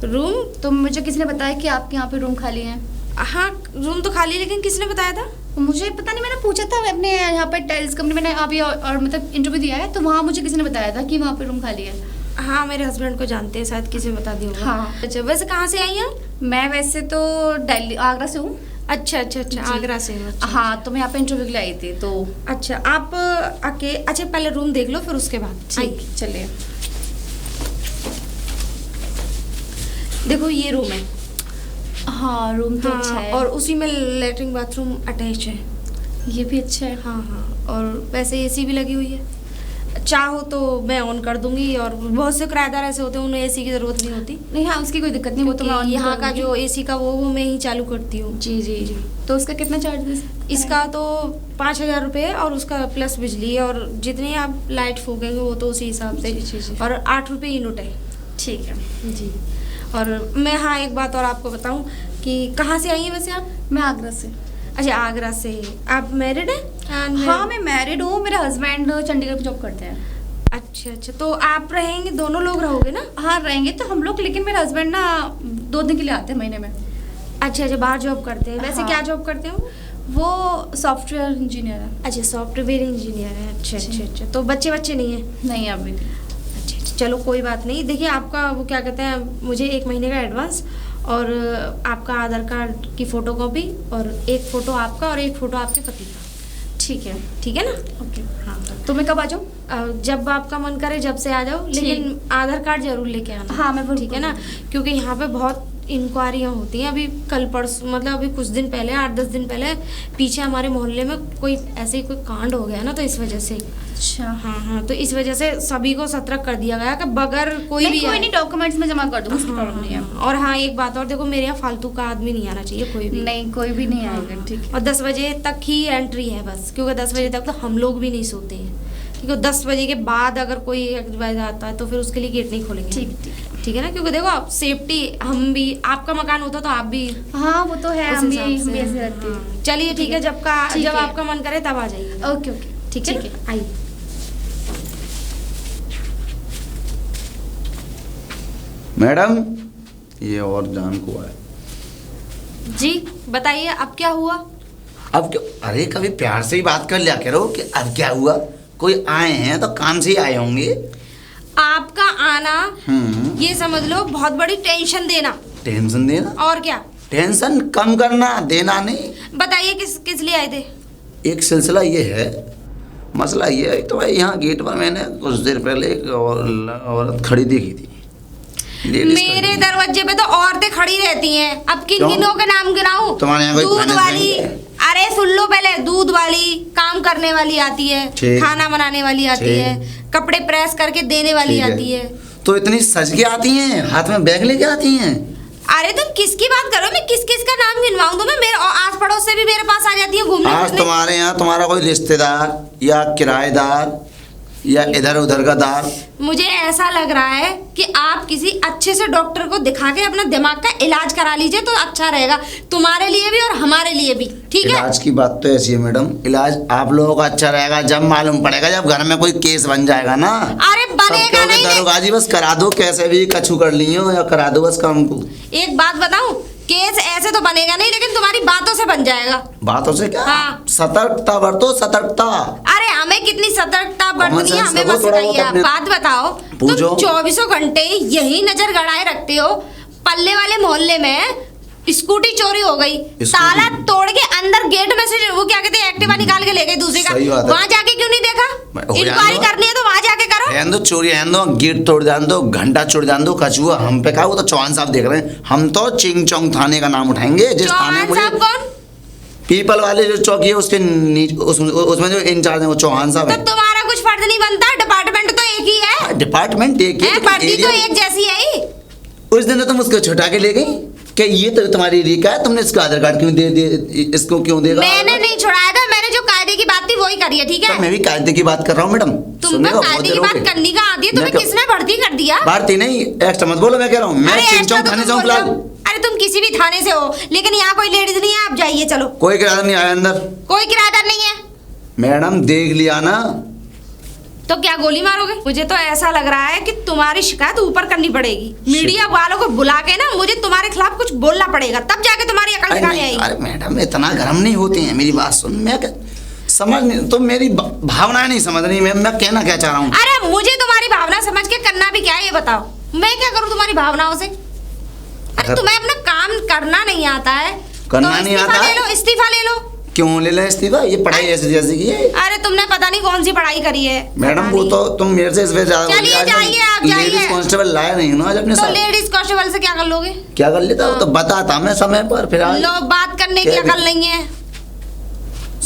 Speaker 2: रूम?
Speaker 4: तो मुझे किसी ने बताया कि आपके यहाँ पे रूम खाली है।
Speaker 2: हाँ रूम तो खाली, लेकिन किसने बताया था?
Speaker 4: मुझे पता नहीं, मैंने पूछा था अपने यहाँ पे टाइल्स कंपनी, मैंने अभी और मतलब इंटरव्यू दिया है, तो वहाँ मुझे किसी ने बताया था कि वहाँ पे रूम खाली है।
Speaker 2: हाँ मेरे हस्बैंड को जानते हैं, शायद किसी ने बता दिया होगा।
Speaker 4: हाँ।
Speaker 2: अच्छा, वैसे कहाँ से आई हैं?
Speaker 4: मैं वैसे तो दिल्ली, आगरा से हूँ।
Speaker 2: अच्छा, आगरा से हो। अच्छा,
Speaker 4: हाँ, तो मैं यहाँ पे इंटरव्यू के लिए आई थी तो।
Speaker 2: अच्छा आप अच्छा पहले रूम देख लो, फिर उसके बाद
Speaker 4: ठीक, चलिए।
Speaker 2: देखो ये रूम है।
Speaker 4: हाँ, रूम तो
Speaker 2: हाँ,
Speaker 4: अच्छा है।
Speaker 2: और उसी में लेटरिन बाथरूम अटैच है।
Speaker 4: ये भी अच्छा है।
Speaker 2: हाँ, और वैसे एसी भी लगी हुई है, चाहो तो मैं ऑन कर दूंगी। और बहुत से किराएदार ऐसे होते हैं, उन्हें एसी की जरूरत नहीं होती।
Speaker 4: नहीं, हाँ, उसकी कोई दिक्कत नहीं, वो तो मैं on
Speaker 2: यहाँ
Speaker 4: कर
Speaker 2: का
Speaker 4: दूंगी।
Speaker 2: जो एसी का वो मैं ही चालू करती हूँ।
Speaker 4: जी जी जी। तो उसका कितना चार्जेस?
Speaker 2: इसका तो 5,000 रुपये, और उसका प्लस बिजली, और जितनी आप लाइट फूकेंगे वो तो उसी हिसाब से।
Speaker 4: जी।
Speaker 2: और 8 रुपये यूनिट है।
Speaker 4: ठीक है
Speaker 2: जी। और मैं हाँ एक बात और आपको बताऊं कि कहाँ से आई हैं वैसे आप?
Speaker 4: मैं आगरा से।
Speaker 2: अच्छा आगरा से। आप मैरिड हैं?
Speaker 4: हाँ, मैं मैरिड हूँ, मेरे हस्बैंड चंडीगढ़ में जॉब करते हैं।
Speaker 2: अच्छा, तो आप रहेंगे, दोनों लोग रहोगे ना?
Speaker 4: हाँ, रहेंगे तो हम लोग, लेकिन मेरे हस्बैंड ना 2 दिन के लिए आते हैं महीने में।
Speaker 2: अच्छा, बाहर जॉब करते हैं। वैसे
Speaker 4: हाँ।
Speaker 2: क्या जॉब करते हैं
Speaker 4: वो सॉफ्टवेयर इंजीनियर है।
Speaker 2: अच्छा, सॉफ्टवेयर इंजीनियर है। अच्छा, तो बच्चे नहीं हैं?
Speaker 4: नहीं, अभी नहीं।
Speaker 2: अच्छा, चलो कोई बात नहीं। देखिए आपका वो क्या कहते हैं, मुझे 1 महीने का एडवांस, और आपका आधार कार्ड की फ़ोटोकॉपी, और एक फ़ोटो आपका और एक फ़ोटो आपके पति का। ठीक है ना?
Speaker 4: ओके।
Speaker 2: हाँ,
Speaker 4: तो मैं कब आ जाऊँ?
Speaker 2: जब आपका मन करे जब से आ जाओ, लेकिन आधार कार्ड जरूर लेके आना।
Speaker 4: हाँ, मैं वो
Speaker 2: ठीक है ना? क्योंकि यहाँ पे बहुत इंक्वायरियाँ होती हैं। अभी कल परसों, मतलब अभी कुछ दिन पहले, 8-10 दिन पहले, पीछे हमारे मोहल्ले में कोई ऐसे ही कोई कांड हो गया ना, तो इस वजह से।
Speaker 4: अच्छा।
Speaker 2: हाँ, तो इस वजह से सभी को सतर्क कर दिया गया कि बगैर कोई भी
Speaker 4: नहीं, डॉक्यूमेंट्स में जमा कर दूँगी, उसकी प्रॉब्लम नहीं है।
Speaker 2: और हाँ एक बात और, देखो मेरे यहाँ फालतू का आदमी नहीं आना चाहिए, कोई भी।
Speaker 4: नहीं, कोई भी नहीं आएगा। ठीक है।
Speaker 2: और 10 बजे तक ही एंट्री है बस, क्योंकि 10 बजे तक तो हम लोग भी नहीं सोते हैं। क्योंकि 10 बजे के बाद अगर कोई आता है तो फिर उसके लिए गेट नहीं खोलेंगे। ठीक है ना? क्योंकि देखो आप सेफ्टी, हम भी, आपका मकान होता तो आप भी।
Speaker 4: हाँ, वो तो है,
Speaker 2: उस
Speaker 4: हम भी
Speaker 2: हिसाब से।
Speaker 4: ऐसे रहते हैं।
Speaker 2: हाँ, चलिए ठीक है, जब
Speaker 4: ठीक है।
Speaker 2: आपका मन करे तब आ जाइए।
Speaker 4: ओके।
Speaker 2: ठीक है, आइए।
Speaker 1: मैडम ये और जान को है।
Speaker 2: जी बताइए, अब क्या हुआ?
Speaker 1: अब क्यों? अरे कभी प्यार से ही बात कर लिया करो कि अब क्या हुआ। कोई आए हैं तो काम से ही आए होंगे।
Speaker 2: आपका आना ये समझ लो बहुत बड़ी टेंशन देना।
Speaker 1: टेंशन देना?
Speaker 2: और क्या?
Speaker 1: टेंशन कम करना, देना नहीं।
Speaker 2: बताइए किस लिए आए थे?
Speaker 1: एक सिलसिला ये है, मसला ये है, तो यहाँ गेट पर मैंने कुछ देर पहले एक औरत खड़ी देखी थी।
Speaker 2: मेरे दरवाजे पे तो औरतें खड़ी रहती हैं। अब किन किनों के नाम गिनाऊं?
Speaker 1: तुम्हारे यहाँ कोई
Speaker 2: दूध
Speaker 1: फाइनेंस
Speaker 2: वाली,
Speaker 1: नहीं है?
Speaker 2: अरे सुन लो पहले, दूध वाली, काम करने वाली आती है,
Speaker 1: ठीक।
Speaker 2: खाना बनाने वाली आती
Speaker 1: ठीक।
Speaker 2: है, कपड़े प्रेस करके देने वाली
Speaker 1: ठीक है।
Speaker 2: आती है।
Speaker 1: तो इतनी सज के आती हैं, हाथ में बैग लेके आती हैं।
Speaker 2: अरे तुम किसकी बात करो? मैं किस किस का नाम गिनवाऊं तुम्हें? मेरे आस पड़ोस से भी मेरे पास आ जाती है घूमने
Speaker 1: आज
Speaker 2: फिरने।
Speaker 1: तुम्हारे यहाँ तुम्हारा कोई रिश्तेदार या किराएदार या इधर उधर का दार?
Speaker 2: मुझे ऐसा लग रहा है कि आप किसी अच्छे से डॉक्टर को दिखा के अपना दिमाग का इलाज करा लीजिए तो अच्छा रहेगा, तुम्हारे लिए भी और हमारे लिए भी। ठीक है?
Speaker 1: इलाज की बात तो ऐसी है मैडम, इलाज आप लोगों का अच्छा रहेगा जब मालूम पड़ेगा, जब घर में कोई केस बन जाएगा ना।
Speaker 2: अरे बनेगा नहीं।
Speaker 1: दरोगा जी बस करा दो, कैसे भी कछु कर ली हो या करा दो बस काम को।
Speaker 2: एक बात बताऊं, केस ऐसे तो बनेगा नहीं, लेकिन तुम्हारी बातों से बन जाएगा।
Speaker 1: बातों से क्या?
Speaker 2: हाँ।
Speaker 1: सतर्कता बरतो, सतर्कता।
Speaker 2: अरे हमें कितनी सतर्कता
Speaker 1: Common
Speaker 2: बरतनी है
Speaker 1: sense
Speaker 2: हमें
Speaker 1: रखो
Speaker 2: बस
Speaker 1: थोड़ा
Speaker 2: बताइए।
Speaker 1: बहुत
Speaker 2: आप
Speaker 1: अपने।
Speaker 2: बात बताओ,
Speaker 1: पूछो।
Speaker 2: तुम 24 घंटे यही नजर गड़ाए रखते हो। पल्ले वाले मोहल्ले में स्कूटी चोरी हो गई, ताला तोड़ के अंदर गेट में से वो क्या कहते हैं एक्टिवा निकाल के ले गए दूसरे का,
Speaker 1: सही बात है।
Speaker 2: वहां जाके क्यों नहीं देखा?
Speaker 1: हो
Speaker 2: इंक्वायरी
Speaker 1: जाएगा।
Speaker 2: करनी है तो वहां जाके करो।
Speaker 1: रहन दो चोरी, रहन दो गेट तोड़ जान दो, घंटा चोड़ जान दो, कछुआ हम पे का, वो तो चौहान साहब देख रहे हैं। हम तो चिंग चोंग थाने का नाम उठाएंगे जिस थाने
Speaker 2: चौहान साहब
Speaker 1: में
Speaker 2: कौन?
Speaker 1: पीपल वाले जो चौकी है उसके उसमें जो इंचार्ज है वो चौहान साहब
Speaker 2: तो
Speaker 1: है।
Speaker 2: तुम्हारा कुछ फर्ज नहीं बनता? डिपार्टमेंट तो एक ही है,
Speaker 1: डिपार्टमेंट एक ही,
Speaker 2: वर्दी तो
Speaker 1: एरिया-
Speaker 2: एक जैसी है ही।
Speaker 1: उस दिन तो तुम उसको छुटा के ले गई कि ये तो तुम्हारी एरिया का है, तुमने इसका आधार कार्ड क्यों दे इसको क्यों देगा?
Speaker 2: मैंने नहीं छुड़ाया था, मैंने जो कायदे की बात थी वही करी है, ठीक
Speaker 1: तो
Speaker 2: है?
Speaker 1: मैं भी कायदे की बात कर रहा हूँ मैडम।
Speaker 2: तुमको
Speaker 1: सुनिएगा, बहुत
Speaker 2: कायदे की
Speaker 1: देर हो
Speaker 2: बात
Speaker 1: गई।
Speaker 2: करनी का आती है,
Speaker 1: मैं
Speaker 2: तुम्हें
Speaker 1: क्या-
Speaker 2: किसने भर्ती कर दिया?
Speaker 1: भारती नहीं, एक्स्ट्रा मत बोलो, मैं कह रहा हूँ मैं
Speaker 2: अरे
Speaker 1: चिंग
Speaker 2: एक्स्ट्रा
Speaker 1: चोंग
Speaker 2: तो
Speaker 1: थाने
Speaker 2: तुम
Speaker 1: से हूँ
Speaker 2: बोल रहे
Speaker 1: फिलहाल।
Speaker 2: हो। अरे तुम किसी भी थाने से हो, लेकिन यहाँ कोई लेडीज नहीं है, आप जाइए चलो।
Speaker 1: कोई किराया नहीं आया अंदर
Speaker 2: कोई किराएदार नहीं है
Speaker 1: मैडम, देख लिया ना।
Speaker 2: तो क्या गोली मारोगे? मुझे तो ऐसा लग रहा है कि तुम्हारी शिकायत ऊपर करनी पड़ेगी, मीडिया वालों को बुला के ना मुझे तुम्हारे खिलाफ कुछ बोलना पड़ेगा, तब जाके तुम्हारी अकल
Speaker 1: अरे
Speaker 2: निकालने
Speaker 1: नहीं,
Speaker 2: आएगी।
Speaker 1: अरे मैडम इतना गर्म नहीं होती हैं, मेरी बात सुन। मैं समझ नहीं, तुम मेरी भावनाएं नहीं समझ रही। मैं कहना क्या चाह रहा हूँ।
Speaker 2: अरे मुझे तुम्हारी भावना समझ के करना भी क्या है ये बताओ, मैं क्या करूँ तुम्हारी भावनाओं से? अरे
Speaker 1: अगर-
Speaker 2: तुम्हें अपना काम करना नहीं आता है
Speaker 1: करना
Speaker 2: तो
Speaker 1: नहीं
Speaker 2: इस्तीफा
Speaker 1: आता
Speaker 2: ले
Speaker 1: है?
Speaker 2: लो, इस्तीफा ले लो।
Speaker 1: क्यों ले लें इस्तीफा? ये पढ़ाई ऐसी जैसी की है
Speaker 2: अरे तुमने पता नहीं कौन सी पढ़ाई करी है
Speaker 1: मैडम।
Speaker 2: पता
Speaker 1: वो
Speaker 2: नहीं।
Speaker 1: तो तुम मेरे से इस वजह ज्यादा
Speaker 2: चलिए, जाइए, आप जाइए।
Speaker 1: लेडीज कांस्टेबल लाया नहीं हूँ ना आज अपने
Speaker 2: तो
Speaker 1: साथ।
Speaker 2: लेडीज कांस्टेबल से क्या कर लोगे?
Speaker 1: क्या कर लेता? वो तो बताता मैं समय पर। फिर आज
Speaker 2: लो, बात करने की
Speaker 1: क्या
Speaker 2: अकल नहीं है।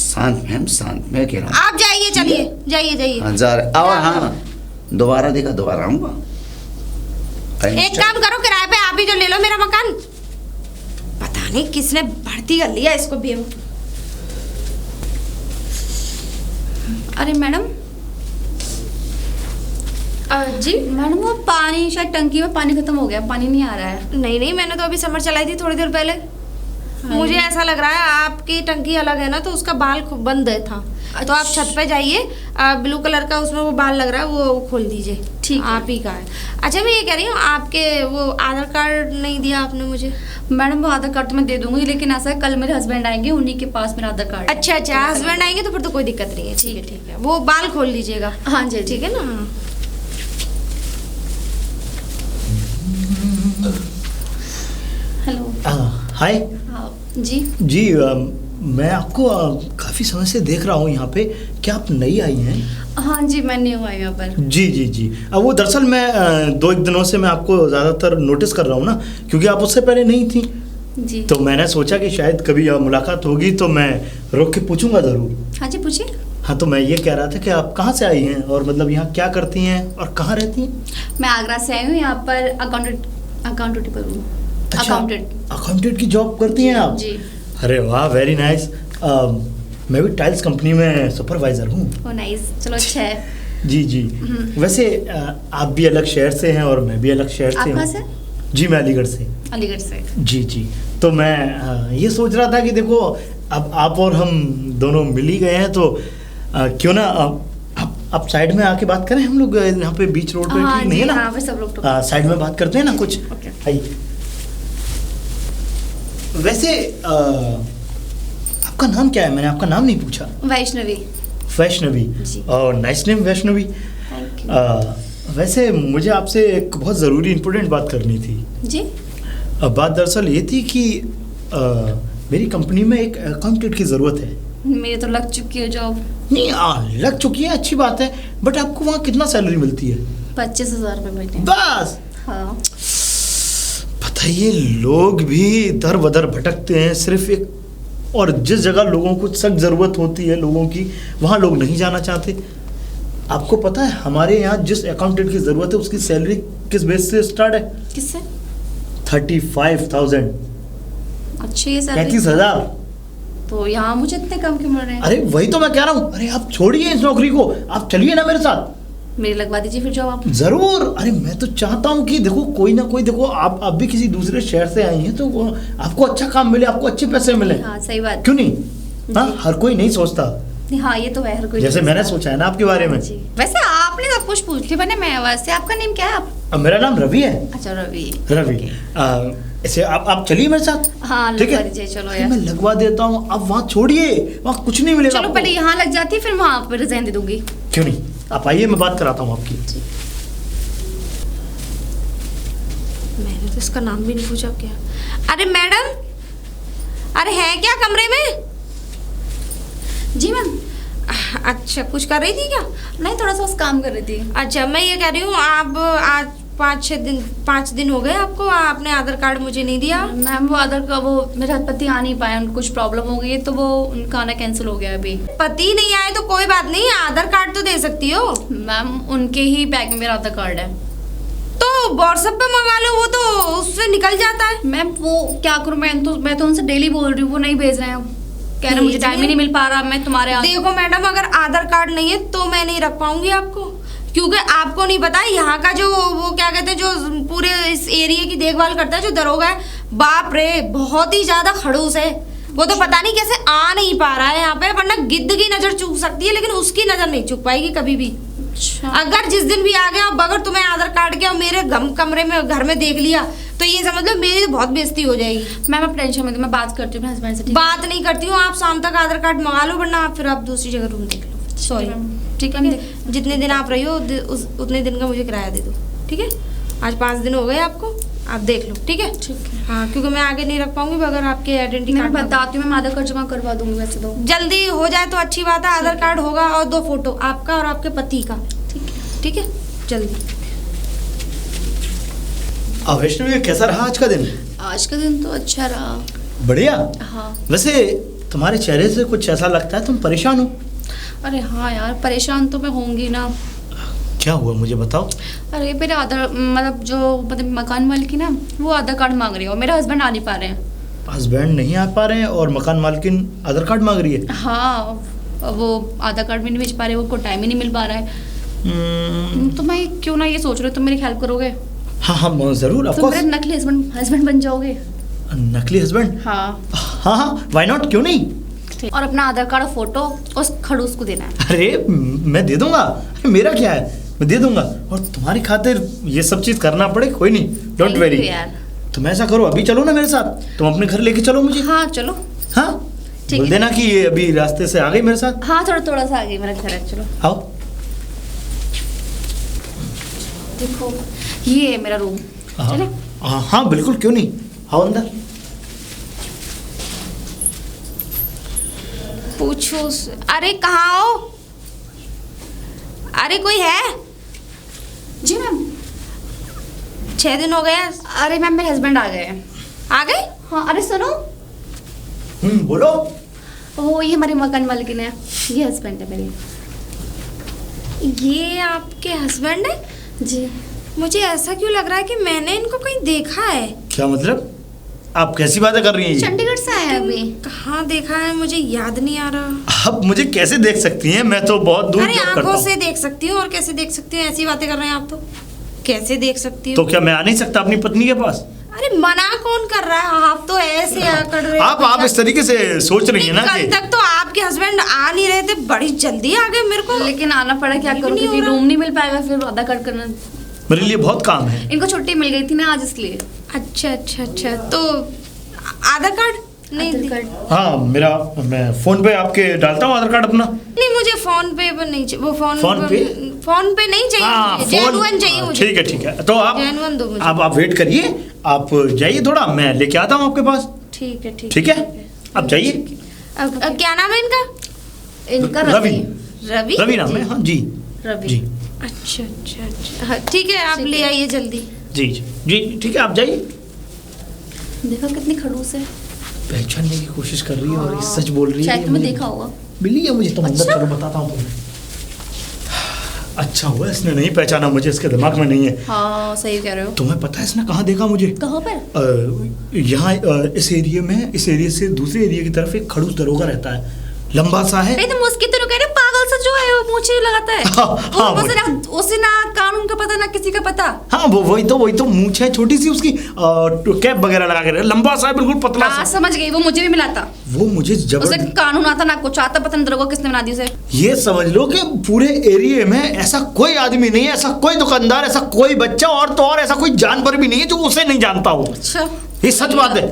Speaker 1: शांत मैम, शांत। मैं कह रहा हूँ
Speaker 2: आप जाइए, चलिए, जाइए जाइए।
Speaker 1: हाँ, जा रहे। और हाँ, दोबारा देखा, दोबारा आऊंगा।
Speaker 2: एक काम करो, किराए पे आप ही जो ले लो मेरा मकान। पता नहीं किसने भर्ती कर लिया इसको भी।
Speaker 4: अरे मैडम
Speaker 2: जी
Speaker 4: मैडम, वो पानी शायद टंकी में पानी खत्म हो गया, पानी नहीं आ रहा है।
Speaker 2: नहीं नहीं, मैंने तो अभी समर चलाई थी थोड़ी देर पहले। मुझे ऐसा लग रहा है आपकी टंकी अलग है ना, तो उसका बाल बंद था। तो आप छत पे जाइए, ब्लू कलर का उसमें वो बाल लग रहा है, वो खोल दीजिए।
Speaker 4: ठीक है।
Speaker 2: आप ही का है। अच्छा, मैं ये कह रही हूँ, आपके वो आधार कार्ड नहीं दिया आपने मुझे।
Speaker 4: मैडम, वो आधार कार्ड तो मैं दे दूंगी, लेकिन ऐसा है कल मेरे हस्बैंड आएंगे, उन्हीं के पास मेरा आधार कार्ड है।
Speaker 2: अच्छा अच्छा, हस्बैंड आएंगे तो फिर तो कोई दिक्कत नहीं है। ठीक है ठीक है, वो बाल खोल दीजिएगा।
Speaker 4: हाँ जी,
Speaker 2: ठीक है ना?
Speaker 4: हेलो।
Speaker 3: हाय
Speaker 4: जी
Speaker 3: जी। मैं आपको काफ़ी समय से देख रहा हूँ यहाँ पे। क्या आप नई आई हैं?
Speaker 4: हाँ जी, मैं न्यू आई यहाँ पर।
Speaker 3: जी जी जी। अब वो दरअसल मैं 2-1 दिनों से मैं आपको ज़्यादातर नोटिस कर रहा हूँ ना, क्योंकि आप उससे पहले नहीं थी।
Speaker 4: जी
Speaker 3: तो मैंने सोचा कि शायद कभी मुलाकात होगी तो मैं रोक के पूछूंगा ज़रूर।
Speaker 4: हाँ जी, पूछिए।
Speaker 3: हाँ, तो मैं ये कह रहा था कि आप कहाँ से आई हैं और मतलब यहाँ क्या करती हैं और कहाँ रहती हैं?
Speaker 4: मैं आगरा से आई हूँ, यहाँ पर अकाउंटेंट पर हूँ।
Speaker 3: अकाउंटेंट की जॉब करती हैं आप?
Speaker 4: जी।
Speaker 3: अरे वाह, वेरी नाइस। मैं भी टाइल्स कंपनी में सुपरवाइज़र हूँ।
Speaker 4: ओ नाइस, चलो अच्छा है।
Speaker 3: जी जी। वैसे आप भी अलग शहर से हैं और मैं भी अलग शहर
Speaker 4: आप
Speaker 3: से
Speaker 4: कहाँ
Speaker 3: हूँ।
Speaker 4: से?
Speaker 3: जी, मैं अलीगढ़ से।
Speaker 4: अलीगढ़ से।
Speaker 3: जी जी। तो मैं ये सोच रहा था कि देखो, अब आप और हम दोनों मिल ही गए हैं, तो क्यों ना आप साइड में आके बात करें। हम लोग यहाँ पे बीच रोड पे,
Speaker 4: हाँ
Speaker 3: ठीक नहीं
Speaker 4: जी,
Speaker 3: है ना?
Speaker 4: हाँ, पे सब लोग तो
Speaker 3: साइड में बात करते हैं ना कुछ।
Speaker 4: ओके।
Speaker 3: आइए। वैसे आपका नाम क्या है? मैंने आपका नाम नहीं पूछा।
Speaker 4: वैष्णवी।
Speaker 3: वैष्णवी।
Speaker 4: जी।
Speaker 3: और nice name Vaishnavi.
Speaker 4: Thank you.
Speaker 3: वैसे मुझे आपसे एक बहुत ज़रूरी इंपॉर्टेंट बात करनी थी।
Speaker 4: जी।
Speaker 3: बात दरअसल ये थी कि मेरी कंपनी में एक अकाउंटेंट की ज़रूरत है।
Speaker 4: मेरे तो लग चुकी है जॉब।
Speaker 3: नहीं, लग चुकी है, अच्छी बात है, बट आपको वहाँ कितना सैलरी मिलती है?
Speaker 4: 25,000 रुपये महीने।
Speaker 3: बस।
Speaker 4: हाँ।
Speaker 3: पता है, ये लोग भी दर बदर भटकते हैं सिर्फ एक, और जिस जगह लोगों को सख्त ज़रूरत होती है लोगों की, वहाँ लोग नहीं जाना चाहते। आपको पता है हमारे यहाँ जिस अकाउंटेंट की ज़रूरत है उसकी सैलरी किस बेस से स्टार्ट है?
Speaker 4: किससे?
Speaker 3: 35,000।
Speaker 4: अच्छी है सैलरी।
Speaker 3: 35,000।
Speaker 4: तो यहाँ मुझे इतने कम क्यों मिल रहे हैं?
Speaker 3: अरे वही तो मैं कह रहा हूँ। अरे आप छोड़िए इस नौकरी को, आप चलिए ना मेरे साथ।
Speaker 4: मेरे लगवा दीजिए फिर जॉब आप।
Speaker 3: जरूर। अरे मैं तो चाहता हूँ कि देखो, कोई ना कोई, देखो आप भी किसी दूसरे शहर से आई हैं, तो आपको अच्छा काम मिले, आपको अच्छे पैसे मिले।
Speaker 4: हाँ, सही बात।
Speaker 3: क्यों नहीं? हाँ, हर कोई नहीं सोचता
Speaker 4: हाँ, ये तो है, हर कोई
Speaker 3: जैसे
Speaker 4: नहीं
Speaker 3: मैंने
Speaker 4: सोचता।
Speaker 3: सोचा है ना आपके बारे में।
Speaker 4: जी। वैसे आप आपने सब कुछ पूछ लिया मैंने, मैं वैसे आपका नेम क्या है आप?
Speaker 3: मेरा नाम रवि है।
Speaker 4: अच्छा रवि।
Speaker 3: रवि ऐसे आप चलिए मेरे साथ।
Speaker 4: हाँ
Speaker 3: ठीक है,
Speaker 4: लीजिए, चलो
Speaker 3: अरे
Speaker 4: यार।
Speaker 3: मैं लगवा देता हूँ, आप वहाँ छोड़िए, वहाँ कुछ नहीं मिलेगा
Speaker 4: चलो
Speaker 3: आपको।
Speaker 4: पहले यहाँ लग जाती है फिर वहाँ पर रिजाइन दे दूंगी।
Speaker 3: क्यों नहीं, आप आइए, मैं बात कराता हूँ आपकी।
Speaker 2: मैंने तो इसका नाम भी नहीं पूछा क्या। अरे मैडम, अरे है क्या कमरे में?
Speaker 4: जी मैम।
Speaker 2: अच्छा, कुछ कर रही थी क्या?
Speaker 4: नहीं, थोड़ा सा बस काम कर रही थी।
Speaker 2: अच्छा, मैं ये कह रही हूँ, आप आज 5 दिन हो गए आपको, आपने आधार कार्ड मुझे नहीं दिया।
Speaker 4: मैम वो आधार का वो मेरे पति आ नहीं पाए, उनको कुछ प्रॉब्लम हो गई है तो वो उनका आना कैंसिल हो गया अभी।
Speaker 2: पति नहीं आए तो कोई बात नहीं, आधार कार्ड तो दे सकती हो।
Speaker 4: मैम उनके ही बैग में मेरा आधार कार्ड है।
Speaker 2: तो व्हाट्सएप पे मंगा लो, वो तो उससे निकल जाता है।
Speaker 4: मैम वो क्या करूँ, मैं तो उनसे डेली बोल रही हूँ, वो नहीं भेज रहे हैं। कह रहे मुझे टाइम ही नहीं मिल पा रहा, मैं तुम्हारे
Speaker 2: देखो मैडम, अगर आधार कार्ड नहीं है तो मैं नहीं रख पाऊंगी आपको, क्योंकि आपको नहीं पता यहाँ का जो वो क्या कहते हैं, जो पूरे इस एरिया की देखभाल करता है, जो दरोगा है, बाप रे बहुत ही ज्यादा खड़ूस है। वो तो पता नहीं कैसे आ नहीं पा रहा है यहाँ पे, वरना गिद्ध की नजर चूक सकती है लेकिन उसकी नजर नहीं चूक पाएगी कभी भी। अगर जिस दिन भी आ गया, बगैर तुम्हें आधार कार्ड के और मेरे कमरे में घर में देख लिया तो ये समझ लो मेरी बहुत बेइज्जती हो जाएगी।
Speaker 4: मैम आप टेंशन मत, मैं बात करती हूँ अपने हस्बैंड से। ठीक है?
Speaker 2: बात नहीं करती हूँ, आप शाम तक आधार कार्ड मंगा लो, वरना आप फिर आप दूसरी जगह रूम देख लो। सॉरी,
Speaker 4: ठीक है।
Speaker 2: जितने दिन आप रही हो उतने दिन का मुझे किराया दे दो, ठीक है? आज 5 दिन हो गए आपको, आप देख लो, ठीक है?
Speaker 4: ठीक है।
Speaker 2: हाँ, क्योंकि मैं आगे नहीं रख पाऊंगी बगैर आपके आइडेंटिटी
Speaker 4: मैं
Speaker 2: कार्ड।
Speaker 4: बताती हूँ, मैं आधार कार्ड जमा करवा दूंगी वैसे तो।
Speaker 2: जल्दी हो जाए तो अच्छी बात है। आधार कार्ड होगा और 2 फोटो, आपका और आपके पति का। ठीक है, जल्दी।
Speaker 3: वैष्णवी कैसा रहा आज का दिन?
Speaker 4: आज का दिन तो अच्छा रहा।
Speaker 3: बढ़िया।
Speaker 4: हाँ।
Speaker 3: वैसे तुम्हारे चेहरे से कुछ ऐसा लगता है तुम परेशान हो।
Speaker 4: अरे हाँ यार, परेशान तो मैं होंगी ना।
Speaker 3: क्या हुआ मुझे बताओ।
Speaker 4: अरे मेरे आधार मतलब मकान मालिक ना, वो आधार कार्ड मांग रही है और मेरे हस्बैंड आ नहीं पा रहे हैं।
Speaker 3: हस्बैंड नहीं आ पा रहे हैं और मकान मालकिन आधार कार्ड मांग रही है।
Speaker 4: हाँ, वो आधार कार्ड भी नहीं भेज पा रहे, उनको टाइम ही नहीं मिल पा रहा है। तो मैं क्यों ना ये सोच रही हूँ, तुम मेरी हेल्प करोगे?
Speaker 3: हाँ हाँ जरूर, ऑफ
Speaker 4: तुम
Speaker 3: कोर्स।
Speaker 4: मेरे नकली हस्बैंड बन जाओगे।
Speaker 3: नकली हस्बैंड?
Speaker 4: हाँ
Speaker 3: हाँ हाँ, व्हाई नॉट, क्यों नहीं।
Speaker 4: और अपना आधार कार्ड और फोटो उस खड़ूस को देना है।
Speaker 3: अरे मैं दे दूंगा, मेरा क्या है, मैं दे दूंगा। और तुम्हारी खातिर ये सब चीज करना पड़े, कोई नहीं, डोंट वेरी। तुम ऐसा करो, अभी चलो ना मेरे साथ, तुम अपने घर लेके चलो मुझे।
Speaker 4: हाँ चलो।
Speaker 3: हाँ
Speaker 4: ठीक
Speaker 3: बोल
Speaker 4: है।
Speaker 3: देना कि ये अभी रास्ते से आ गई मेरे साथ।
Speaker 4: हाँ थोड़ा सा आगे मेरा घर है, चलो।
Speaker 3: आओ।
Speaker 4: देखो ये है मेरा रूम। चले?
Speaker 3: हाँ हाँ बिल्कुल, क्यों नहीं, आओ अंदर।
Speaker 2: पूछो अरे कहाँ हो? अरे कोई है?
Speaker 4: जी मैम।
Speaker 2: 6 दिन हो गए।
Speaker 4: अरे मैम मेरे हस्बैंड आ गए हैं।
Speaker 2: आ गए?
Speaker 4: हाँ। अरे सुनो,
Speaker 3: बोलो।
Speaker 4: वो ये हमारे मकान मालिक है, ये हस्बैंड है मेरे।
Speaker 2: ये आपके हस्बैंड है?
Speaker 4: जी।
Speaker 2: मुझे ऐसा क्यों लग रहा है कि मैंने इनको कहीं देखा है।
Speaker 3: क्या मतलब, आप कैसी बातें कर रही हैं?
Speaker 4: चंडीगढ़ से आए हैं अभी।
Speaker 2: कहाँ देखा है मुझे याद नहीं आ रहा।
Speaker 3: आप मुझे कैसे देख सकती हैं, मैं तो बहुत दूर
Speaker 2: अरे
Speaker 3: जॉब करता
Speaker 2: आंखों
Speaker 3: हूँ।
Speaker 2: से देख सकती हूँ, और कैसे देख सकती हूँ, ऐसी बातें कर रहे हैं आप तो। कैसे देख सकती
Speaker 3: तो
Speaker 2: हूँ?
Speaker 3: क्या मैं आ नहीं सकता अपनी पत्नी के पास?
Speaker 2: अरे मना कौन कर रहा है, आप तो ऐसे कर रहे हो।
Speaker 3: आप इस तरीके से सोच रही हैं ना
Speaker 2: कल
Speaker 3: कि
Speaker 2: तक तो आपके हस्बैंड आ नहीं रहे थे, बड़ी जल्दी आ गए मेरे को।
Speaker 4: लेकिन आना पड़ा, क्या
Speaker 2: नहीं
Speaker 4: करूँ,
Speaker 2: हो
Speaker 4: क्योंकि
Speaker 2: रहा।
Speaker 4: रूम नहीं मिल पाएगा, फिर आधार कार्ड करना।
Speaker 3: मेरे लिए बहुत काम है।
Speaker 4: इनको छुट्टी मिल गई थी ना आज, इसलिए।
Speaker 2: अच्छा तो आधार कार्ड नहीं
Speaker 4: आधार कार्ड।
Speaker 3: हाँ मेरा, मैं फोन पे आपके डालता हूँ आधार कार्ड अपना।
Speaker 2: नहीं, मुझे फोन पे पर नहीं चाहिए। वो फोन पे नहीं चाहिए,
Speaker 3: हाँ,
Speaker 2: मुझे जेनुइन चाहिए मुझे।
Speaker 3: ठीक है तो आप
Speaker 2: जेनुइन दो मुझे।
Speaker 3: आप वेट करिए, आप जाइए थोड़ा, मैं लेके आता हूँ आपके पास।
Speaker 2: ठीक है
Speaker 3: ठीक है, आप जाइए।
Speaker 2: अब क्या नाम है इनका?
Speaker 4: इनका
Speaker 3: रवि।
Speaker 2: रवि।
Speaker 3: रवि नाम है, हाँ जी।
Speaker 4: रवि।
Speaker 3: जी
Speaker 2: अच्छा हाँ, ठीक है, आप
Speaker 4: ठीक
Speaker 2: ले
Speaker 4: है।
Speaker 2: आइए जल्दी।
Speaker 3: जी ठीक है, आप जाइए।
Speaker 4: देखो कितनी खड़ूस है।
Speaker 3: पहचानने की कोशिश कर रही है और ये सच बोल रही है।
Speaker 4: शायद तुम्हें देखा होगा।
Speaker 3: मिली है मुझे, तुम अंदर
Speaker 4: अच्छा?
Speaker 3: चलो बताता हूँ तुम्हें। अच्छा हुआ इसने नहीं पहचाना मुझे, इसके दिमाग में नहीं है।
Speaker 4: हाँ सही कह रहे हो।
Speaker 3: तुम्हें पता है इसने कहाँ देखा मुझे?
Speaker 4: कहाँ पर?
Speaker 3: यहाँ इस एरिया में, इस एरिया से दूसरे एरिया की तरफ एक खड़ूस दरोगा रहता है, लंबा सा है।
Speaker 4: तुम उसकी तरह कह रहे हो, पागल सा जो है वो मूंछें लगाता है।
Speaker 3: हाँ,
Speaker 4: वो बस उसे ना कानून का पता ना किसी का पता।
Speaker 3: हाँ वही तो मूंछ है छोटी सी उसकी, कैप वगैरह लगा के, लंबा सा बिल्कुल पतला
Speaker 4: हाँ
Speaker 3: सा।
Speaker 4: समझ गई, वो मुझे भी मिला था।
Speaker 3: वो मुझे
Speaker 4: उसे
Speaker 3: जबरदस्त,
Speaker 4: कानून आता ना कुछ आता, पता नहीं दरोगा किसने बना दी उसे।
Speaker 3: ये समझ लो कि पूरे एरिया में ऐसा कोई आदमी नहीं है, ऐसा कोई दुकानदार, ऐसा कोई बच्चा और तो और ऐसा कोई जानवर भी नहीं है जो उसे नहीं जानता हो।
Speaker 4: अच्छा,
Speaker 3: ये सच बात है।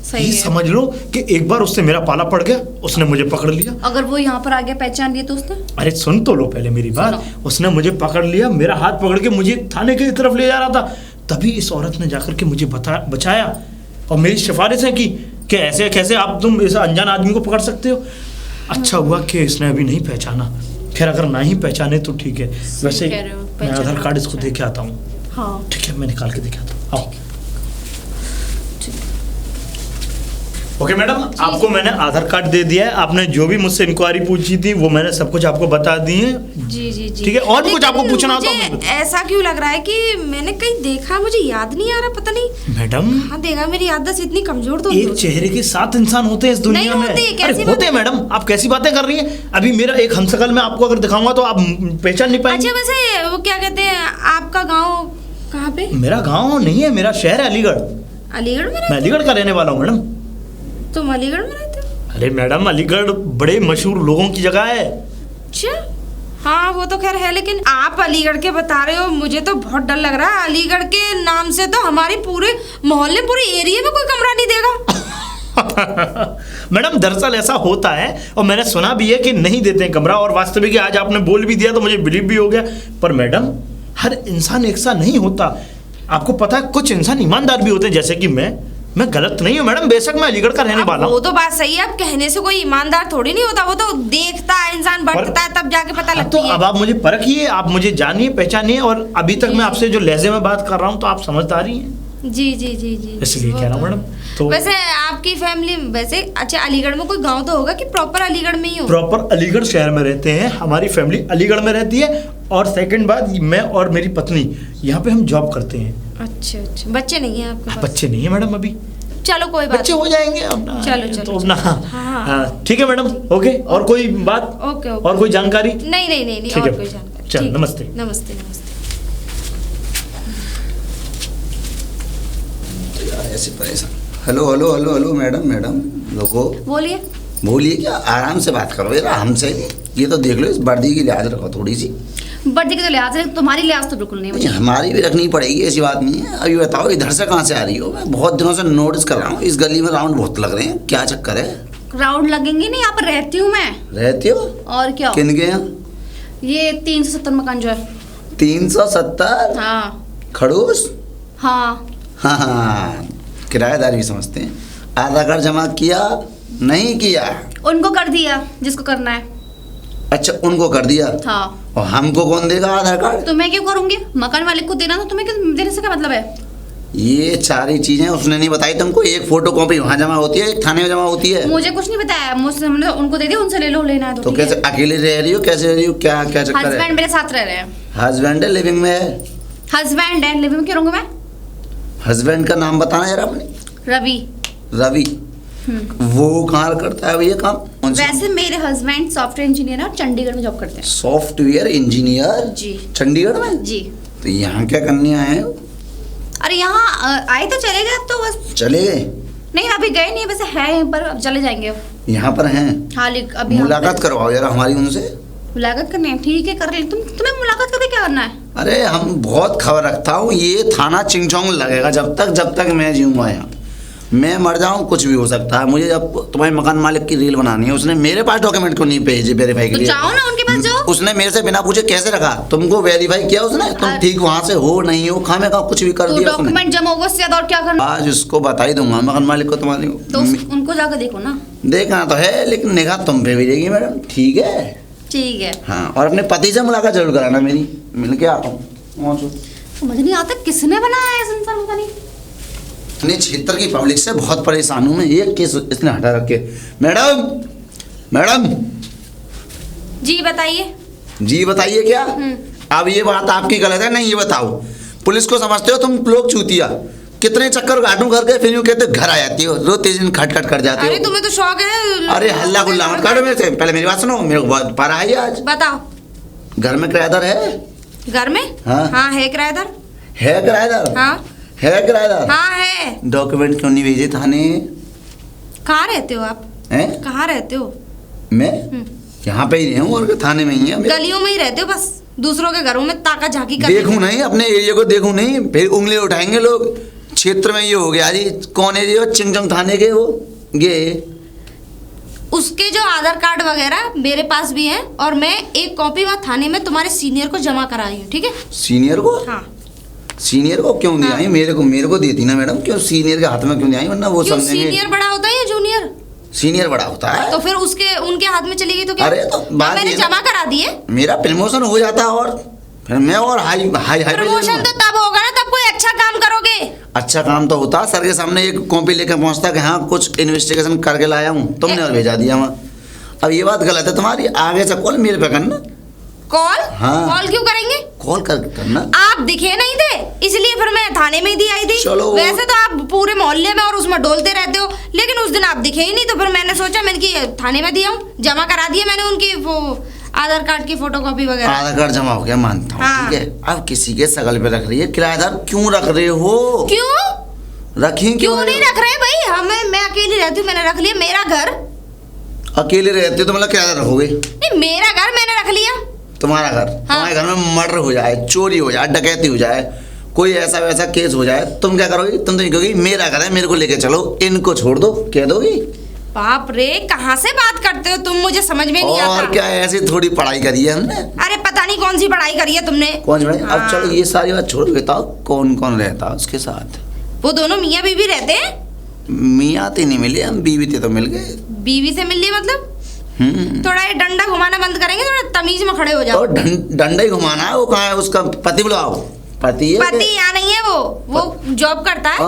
Speaker 4: सही
Speaker 3: ये
Speaker 4: है।
Speaker 3: समझ लो कि एक बार उससे मेरा पाला पड़ गया, उसने मुझे पकड़ लिया।
Speaker 4: अगर वो यहाँ पर आ गया पहचान लिया तो उसने?
Speaker 3: अरे सुन तो लो पहले मेरी बात।
Speaker 4: सुनो।
Speaker 3: उसने मुझे पकड़ लिया, मेरा हाथ पकड़ के मुझे थाने की तरफ ले जा रहा था, तभी इस औरत ने जाकर के मुझे बचाया और मेरी सिफारिशें की कि ऐसे कैसे आप तुम इस अनजान आदमी को पकड़ सकते हो। अच्छा हुआ कि इसने अभी नहीं पहचाना। खैर अगर ना ही पहचाने तो ठीक है। वैसे
Speaker 4: कह रहे हो,
Speaker 3: मैं
Speaker 4: पहचान
Speaker 3: आधार कार्ड इसको दे के आता हूँ।
Speaker 4: हाँ
Speaker 3: ठीक है, मैं निकाल के दिखाता हूँ। आओ। ओके मैडम, आपको मैंने आधार कार्ड दे दिया है। आपने जो भी मुझसे इंक्वायरी पूछी थी वो मैंने सब कुछ आपको बता दी है।
Speaker 2: जी जी जी
Speaker 3: ठीक है, और भी कुछ आपको
Speaker 2: लेकिन
Speaker 3: पूछना हो तो
Speaker 2: मुझे ऐसा क्यों लग रहा है कि मैंने कहीं देखा, मुझे याद नहीं आ रहा, पता नहीं।
Speaker 3: मैडम
Speaker 2: हाँ देखा, मेरी याददाश्त इतनी कमजोर तो
Speaker 3: एक चेहरे के 7 इंसान होते हैं इस दुनिया
Speaker 2: नहीं
Speaker 3: में।
Speaker 2: होते, कैसी
Speaker 3: अरे
Speaker 2: बात
Speaker 3: होते हैं मैडम, आप कैसी बातें कर रही हैं। अभी मेरा एक हमशक्ल मैं आपको अगर दिखाऊंगा तो आप पहचान नहीं पाएंगे।
Speaker 2: अच्छा वैसे वो क्या कहते हैं, आपका गांव कहाँ पे?
Speaker 3: मेरा गांव नहीं है, मेरा शहर है अलीगढ़।
Speaker 2: अलीगढ़ में
Speaker 3: मैं
Speaker 2: रहते
Speaker 3: अलीगढ़ का रहने वाला हूँ मैडम।
Speaker 2: हो? तुम अलीगढ़ में रहते हो?
Speaker 3: अरे मैडम अलीगढ़ बड़े मशहूर लोगों की जगह है।
Speaker 2: अच्छा हाँ वो तो खैर है, लेकिन आप अलीगढ़ के बता रहे हो, मुझे तो बहुत डर लग रहा है। अलीगढ़ के नाम से तो हमारे पूरे मोहल्ले, पूरे एरिया में कोई कमरा नहीं देगा।
Speaker 3: मैडम दरअसल ऐसा होता है और मैंने सुना भी है कि नहीं देते हैं कमरा, और वास्तविक आज आपने बोल भी दिया तो मुझे बिलीव भी हो गया। पर मैडम हर इंसान एक सा नहीं होता। आपको पता है कुछ इंसान ईमानदार भी होते हैं, जैसे कि मैं गलत नहीं हूँ मैडम। बेशक मैं अलीगढ़ का रहने वाला हूँ।
Speaker 2: वो तो बात सही है, अब कहने से कोई ईमानदार थोड़ी नहीं होता, वो तो देखता है इंसान, बढ़ता है तब जाके पता लगती
Speaker 3: तो
Speaker 2: है।
Speaker 3: अब आप मुझे परखिए, आप मुझे जानिए, पहचानिए। और अभी तक मैं आपसे जो लहजे में बात कर रहा हूँ तो आप समझदारी हैं,
Speaker 2: जी जी जी जी
Speaker 3: इसलिए
Speaker 2: वो
Speaker 3: कह रहा हूँ
Speaker 2: तो
Speaker 3: मैडम। तो
Speaker 2: वैसे आपकी फैमिली वैसे अच्छा अलीगढ़ में कोई गांव तो होगा कि प्रॉपर अलीगढ़ में ही हो?
Speaker 3: प्रॉपर अलीगढ़ शहर में रहते हैं, हमारी फैमिली अलीगढ़ में रहती है। और सेकंड बात, मैं और मेरी पत्नी यहाँ पे हम जॉब करते हैं।
Speaker 2: अच्छा अच्छा, बच्चे नहीं है आपके पास?
Speaker 3: बच्चे नहीं है मैडम अभी,
Speaker 2: चलो कोई बात
Speaker 3: बच्चे हो जाएंगे अपना।
Speaker 2: चलो,
Speaker 3: तो अपना
Speaker 2: हाँ।
Speaker 3: हाँ, ठीक है मैडम। ओके, और कोई बात?
Speaker 2: Okay okay.
Speaker 3: और कोई जानकारी?
Speaker 2: नहीं
Speaker 3: ठीक
Speaker 2: और
Speaker 3: है।
Speaker 2: कोई जानकारी?
Speaker 3: चलो,
Speaker 2: ठीक।
Speaker 3: नमस्ते।
Speaker 2: नमस्ते नमस्ते।
Speaker 1: ऐसे परेशान। Hello hello hello hello madam madam रुको,
Speaker 4: बोलिए।
Speaker 1: बोलिए क्या, आराम से बात करो यार हमसे। ये तो देख लो, इस वर्दी की लिहाज रखो थोड़ी सी।
Speaker 4: बर्थडे के तो लिहाज है, तुम्हारी लिहाज तो बिल्कुल नहीं
Speaker 1: नहीं,
Speaker 4: मुझे।
Speaker 1: हमारी भी रखनी पड़ेगी, ऐसी बात नहीं है। अभी बताओ इधर से कहाँ से आ रही हो? मैं बहुत दिनों से नोटिस कर रहा हूँ, इस गली में राउंड बहुत लग रहे हैं, क्या चक्कर है?
Speaker 4: राउंड लगेंगे नहीं, यहाँ पर रहती हूँ मैं।
Speaker 1: रहती हो?
Speaker 4: और क्या?
Speaker 1: किन के यहाँ?
Speaker 4: ये 370 मकान जो है।
Speaker 1: 370?
Speaker 4: हाँ
Speaker 1: खड़ूस?
Speaker 4: हाँ।
Speaker 1: हाँ, किराएदार भी समझते हैं। आधार कार्ड जमा किया नहीं किया?
Speaker 4: उनको कर दिया जिसको करना है।
Speaker 1: अच्छा उनको कर दिया।
Speaker 4: हाँ।
Speaker 1: और हमको कौन देगा आधार कार्ड?
Speaker 4: तो मैं क्यों करूँगी? मकान मालिक को देना, तो तुम्हें क्यों देने से क्या मतलब है?
Speaker 1: ये सारी चीजें उसने नहीं बताई तुमको? एक फोटो कॉपी वहाँ जमा होती है, एक थाने में जमा होती है।
Speaker 4: मुझे कुछ नहीं बताया, मुझसे हमने उनको दे दिया, उनसे ले लो, लेना है
Speaker 1: तो
Speaker 4: ठीक
Speaker 1: कैसे
Speaker 4: है?
Speaker 1: अकेले रह रही हो, कैसे रह रही हो, क्या क्या चक्कर
Speaker 4: हस्बैंड
Speaker 1: है?
Speaker 4: मेरे साथ रह रहे हैं।
Speaker 1: हस्बैंड है, लिविंग में है?
Speaker 4: हस्बैंड है, लिविंग में क्यों रहूंगी मैं?
Speaker 1: हस्बैंड का नाम बताना यार अपने।
Speaker 4: रवि।
Speaker 1: रवि। वो कहाँ करता है ये काम? कौन सी?
Speaker 4: वैसे मेरे हस्बैंड सॉफ्टवेयर इंजीनियर है और चंडीगढ़ में जॉब करते हैं।
Speaker 1: Software engineer?
Speaker 4: जी।
Speaker 1: चंडीगढ़ में?
Speaker 4: जी।
Speaker 1: तो यहाँ क्या करने आए हो?
Speaker 4: अरे यहाँ आए तो चले गए, अब तो बस।
Speaker 1: चले गए?
Speaker 4: नहीं अभी गए नहीं, वैसे है यहीं पर, अब चले जाएंगे अब।
Speaker 1: यहाँ पर हैं?
Speaker 4: हाँ अभी
Speaker 1: मुलाकात करवाओ यार हमारी उनसे।
Speaker 4: मुलाकात करनी है, ठीक है कर ले। तुम्हें मुलाकात करके क्या करना है?
Speaker 1: अरे हम बहुत खबर रखता हूँ, ये थाना चिंगचोंग लगेगा जब तक मैं जीऊँगा यहाँ। मैं मर जाऊँ कुछ भी हो सकता है। मुझे जब तुम्हारे मकान मालिक की रील बनानी है, उसने मेरे पास डॉक्यूमेंट क्यों नहीं भेजे वेरीफाई के
Speaker 4: तो
Speaker 1: लिए?
Speaker 4: जाओ ना उनके पास जाओ।
Speaker 1: उसने मेरे से बिना पूछे कैसे रखा? तुमको वेरीफाई किया उसने? तुम ठीक वहाँ से हो नहीं हो, खामे का कुछ भी कर
Speaker 4: तो
Speaker 1: दिया उसने।
Speaker 4: डॉक्यूमेंट जमा होगा, उससे ज्यादा और क्या करना?
Speaker 1: आज उसको बता ही दूंगा मकान मालिक को तुम्हारी।
Speaker 4: तो उनको जाकर देखो ना।
Speaker 1: देखना तो है, लेकिन निगाह तुम पे भी रहेगी मैडम, ठीक है?
Speaker 4: ठीक है।
Speaker 1: हाँ, और अपने पति से मुलाकात जरूर कराना मेरी, मिल के आता हूँ।
Speaker 4: समझ नहीं आता किसने बनाया है संसार, पता नहीं।
Speaker 1: अपने क्षेत्र की पब्लिक से बहुत परेशान हूँ मैं। एक केस इसने हटा रखे। मैडम मैडम
Speaker 2: जी बताइए।
Speaker 1: जी बताइए क्या? अब ये बात आपकी गलत है, नहीं ये बताओ। पुलिस को समझते हो तुम लोग चूतिया? कितने चक्कर काटूं करके, फिर यूं कहते घर आ जाती हो, रोज 3 दिन खटखट कर जाते
Speaker 2: अरे
Speaker 1: हो।
Speaker 2: तुम्हें तो शौक है।
Speaker 1: अरे हल्ला गुल्ला मत काटो मेरे से, पहले मेरी बात सुनो। मेरे को बहुत पारा है आज।
Speaker 2: बताओ।
Speaker 1: घर में किराएदार है?
Speaker 2: घर में?
Speaker 1: हाँ।
Speaker 2: हाँ है किराएदार।
Speaker 1: है किराएदार?
Speaker 2: हाँ
Speaker 1: है किराएदार?
Speaker 2: हाँ है।
Speaker 1: डॉक्यूमेंट क्यों नहीं भेजे थाने?
Speaker 2: कहाँ रहते हो आप?
Speaker 1: हैं?
Speaker 2: कहाँ रहते हो?
Speaker 1: मैं यहाँ पे ही हूँ और थाने में ही है।
Speaker 2: गलियों में ही रहते हो बस, दूसरों के घरों में ताका झाकी कर
Speaker 1: देखूं नहीं, अपने एरिया को देखूं नहीं, फिर उंगली उठाएंगे लोग। क्षेत्र में ये हो गया जी, कौन एरिया? चिंगचंग थाने के वो ये।
Speaker 2: उसके जो आधार कार्ड वगैरह मेरे पास भी हैं और मैं एक कॉपी वहाँ थाने में तुम्हारे सीनियर को जमा कराई हूँ, ठीक है?
Speaker 1: सीनियर को?
Speaker 2: हाँ।
Speaker 1: सीनियर को क्यों नहीं
Speaker 2: हाँ।
Speaker 1: आई? मेरे को देती ना मैडम, क्यों सीनियर के हाथ में क्यों नहीं आई? वरना वो
Speaker 2: क्यों,
Speaker 1: समझेंगे
Speaker 2: सीनियर बड़ा होता है या जूनियर?
Speaker 1: सीनियर बड़ा होता है।
Speaker 2: तो फिर उसके उनके हाथ में चली गई तो क्या?
Speaker 1: अरे तो बात
Speaker 2: मैंने
Speaker 1: ये ना-
Speaker 2: जमा करा दिए।
Speaker 1: मेरा प्रमोशन हो जाता और फिर मैं और हाई हाई हाई पे ले
Speaker 2: प्रमोशन
Speaker 1: लूंगा।
Speaker 2: तो तब होगा ना तब कोई अच्छा काम करोगे।
Speaker 1: अच्छा काम तो होता, सर के सामने एक कॉपी लेकर पहुंचता कि हाँ कुछ इन्वेस्टिगेशन करके लाया हूँ, तुमने और भेजा दिया वहाँ। अब ये बात गलत है तुम्हारी, आगे से कॉल मेरे पे करना।
Speaker 2: कॉल?
Speaker 1: हाँ।
Speaker 2: कॉल क्यों करेंगे?
Speaker 1: कॉल करना।
Speaker 2: आप दिखे नहीं थे इसलिए फिर मैं थाने में ही दी आई थी।
Speaker 1: चलो।
Speaker 2: वैसे तो आप पूरे मोहल्ले में और उसमें डोलते रहते हो, लेकिन उस दिन आप दिखे ही नहीं तो फिर मैंने सोचा मैंने कि थाने में दिया हूँ, जमा करा दिया मैंने उनकी वो आधार कार्ड की फोटोकॉपी वगैरह।
Speaker 1: आधार कार्ड जमा हो गया, मानता हूँ,
Speaker 2: हाँ।
Speaker 1: ठीक है। अब किसी के सगल पे रख रही है, किराएदार क्यों रख रहे हो?
Speaker 2: क्यों
Speaker 1: रखी
Speaker 2: क्यों नहीं रख रहे भाई? हमें, मैं अकेली रहती हूँ, मैंने रख लिया। मेरा घर,
Speaker 1: अकेले रहते हो तो मतलब किराएदार रखोगे?
Speaker 2: नहीं मेरा घर मैंने रख लिया।
Speaker 1: तुम्हारा घर, तुम्हारे घर में मर्डर हो जाए, चोरी हो जाए, डकैती हो जाए, कोई ऐसा वैसा केस हो जाए, तुम क्या करोगी? तुम तो ये कहोगी मेरा घर है, मेरे को लेके चलो, इनको छोड़ दो, कह दोगी?
Speaker 2: बाप रे, कहाँ से बात करते हो तुम, मुझे समझ में नहीं
Speaker 1: और
Speaker 2: आता।
Speaker 1: क्या ऐसी थोड़ी पढ़ाई करी है हमने?
Speaker 2: अरे पता नहीं कौन सी पढ़ाई करी है तुमने।
Speaker 1: कौन सी पढ़ाई? अब
Speaker 2: हाँ।
Speaker 1: चलो ये सारी बात छोड़, बताओ कौन कौन रहता है उसके साथ?
Speaker 2: वो दोनों मियाँ बीवी रहते हैं।
Speaker 1: मियाँ तो नहीं मिले, हम बीवी थे तो मिल गए।
Speaker 2: बीवी से मिल ली मतलब? थोड़ा ये डंडा घुमाना बंद करेंगे, थोड़ा तमीज में खड़े हो जाओ।
Speaker 1: और डंडा ही घुमाना है, वो कहाँ है? उसका पति बुलाओ। पति है?
Speaker 2: पति यहाँ नहीं है, वो जॉब करता है।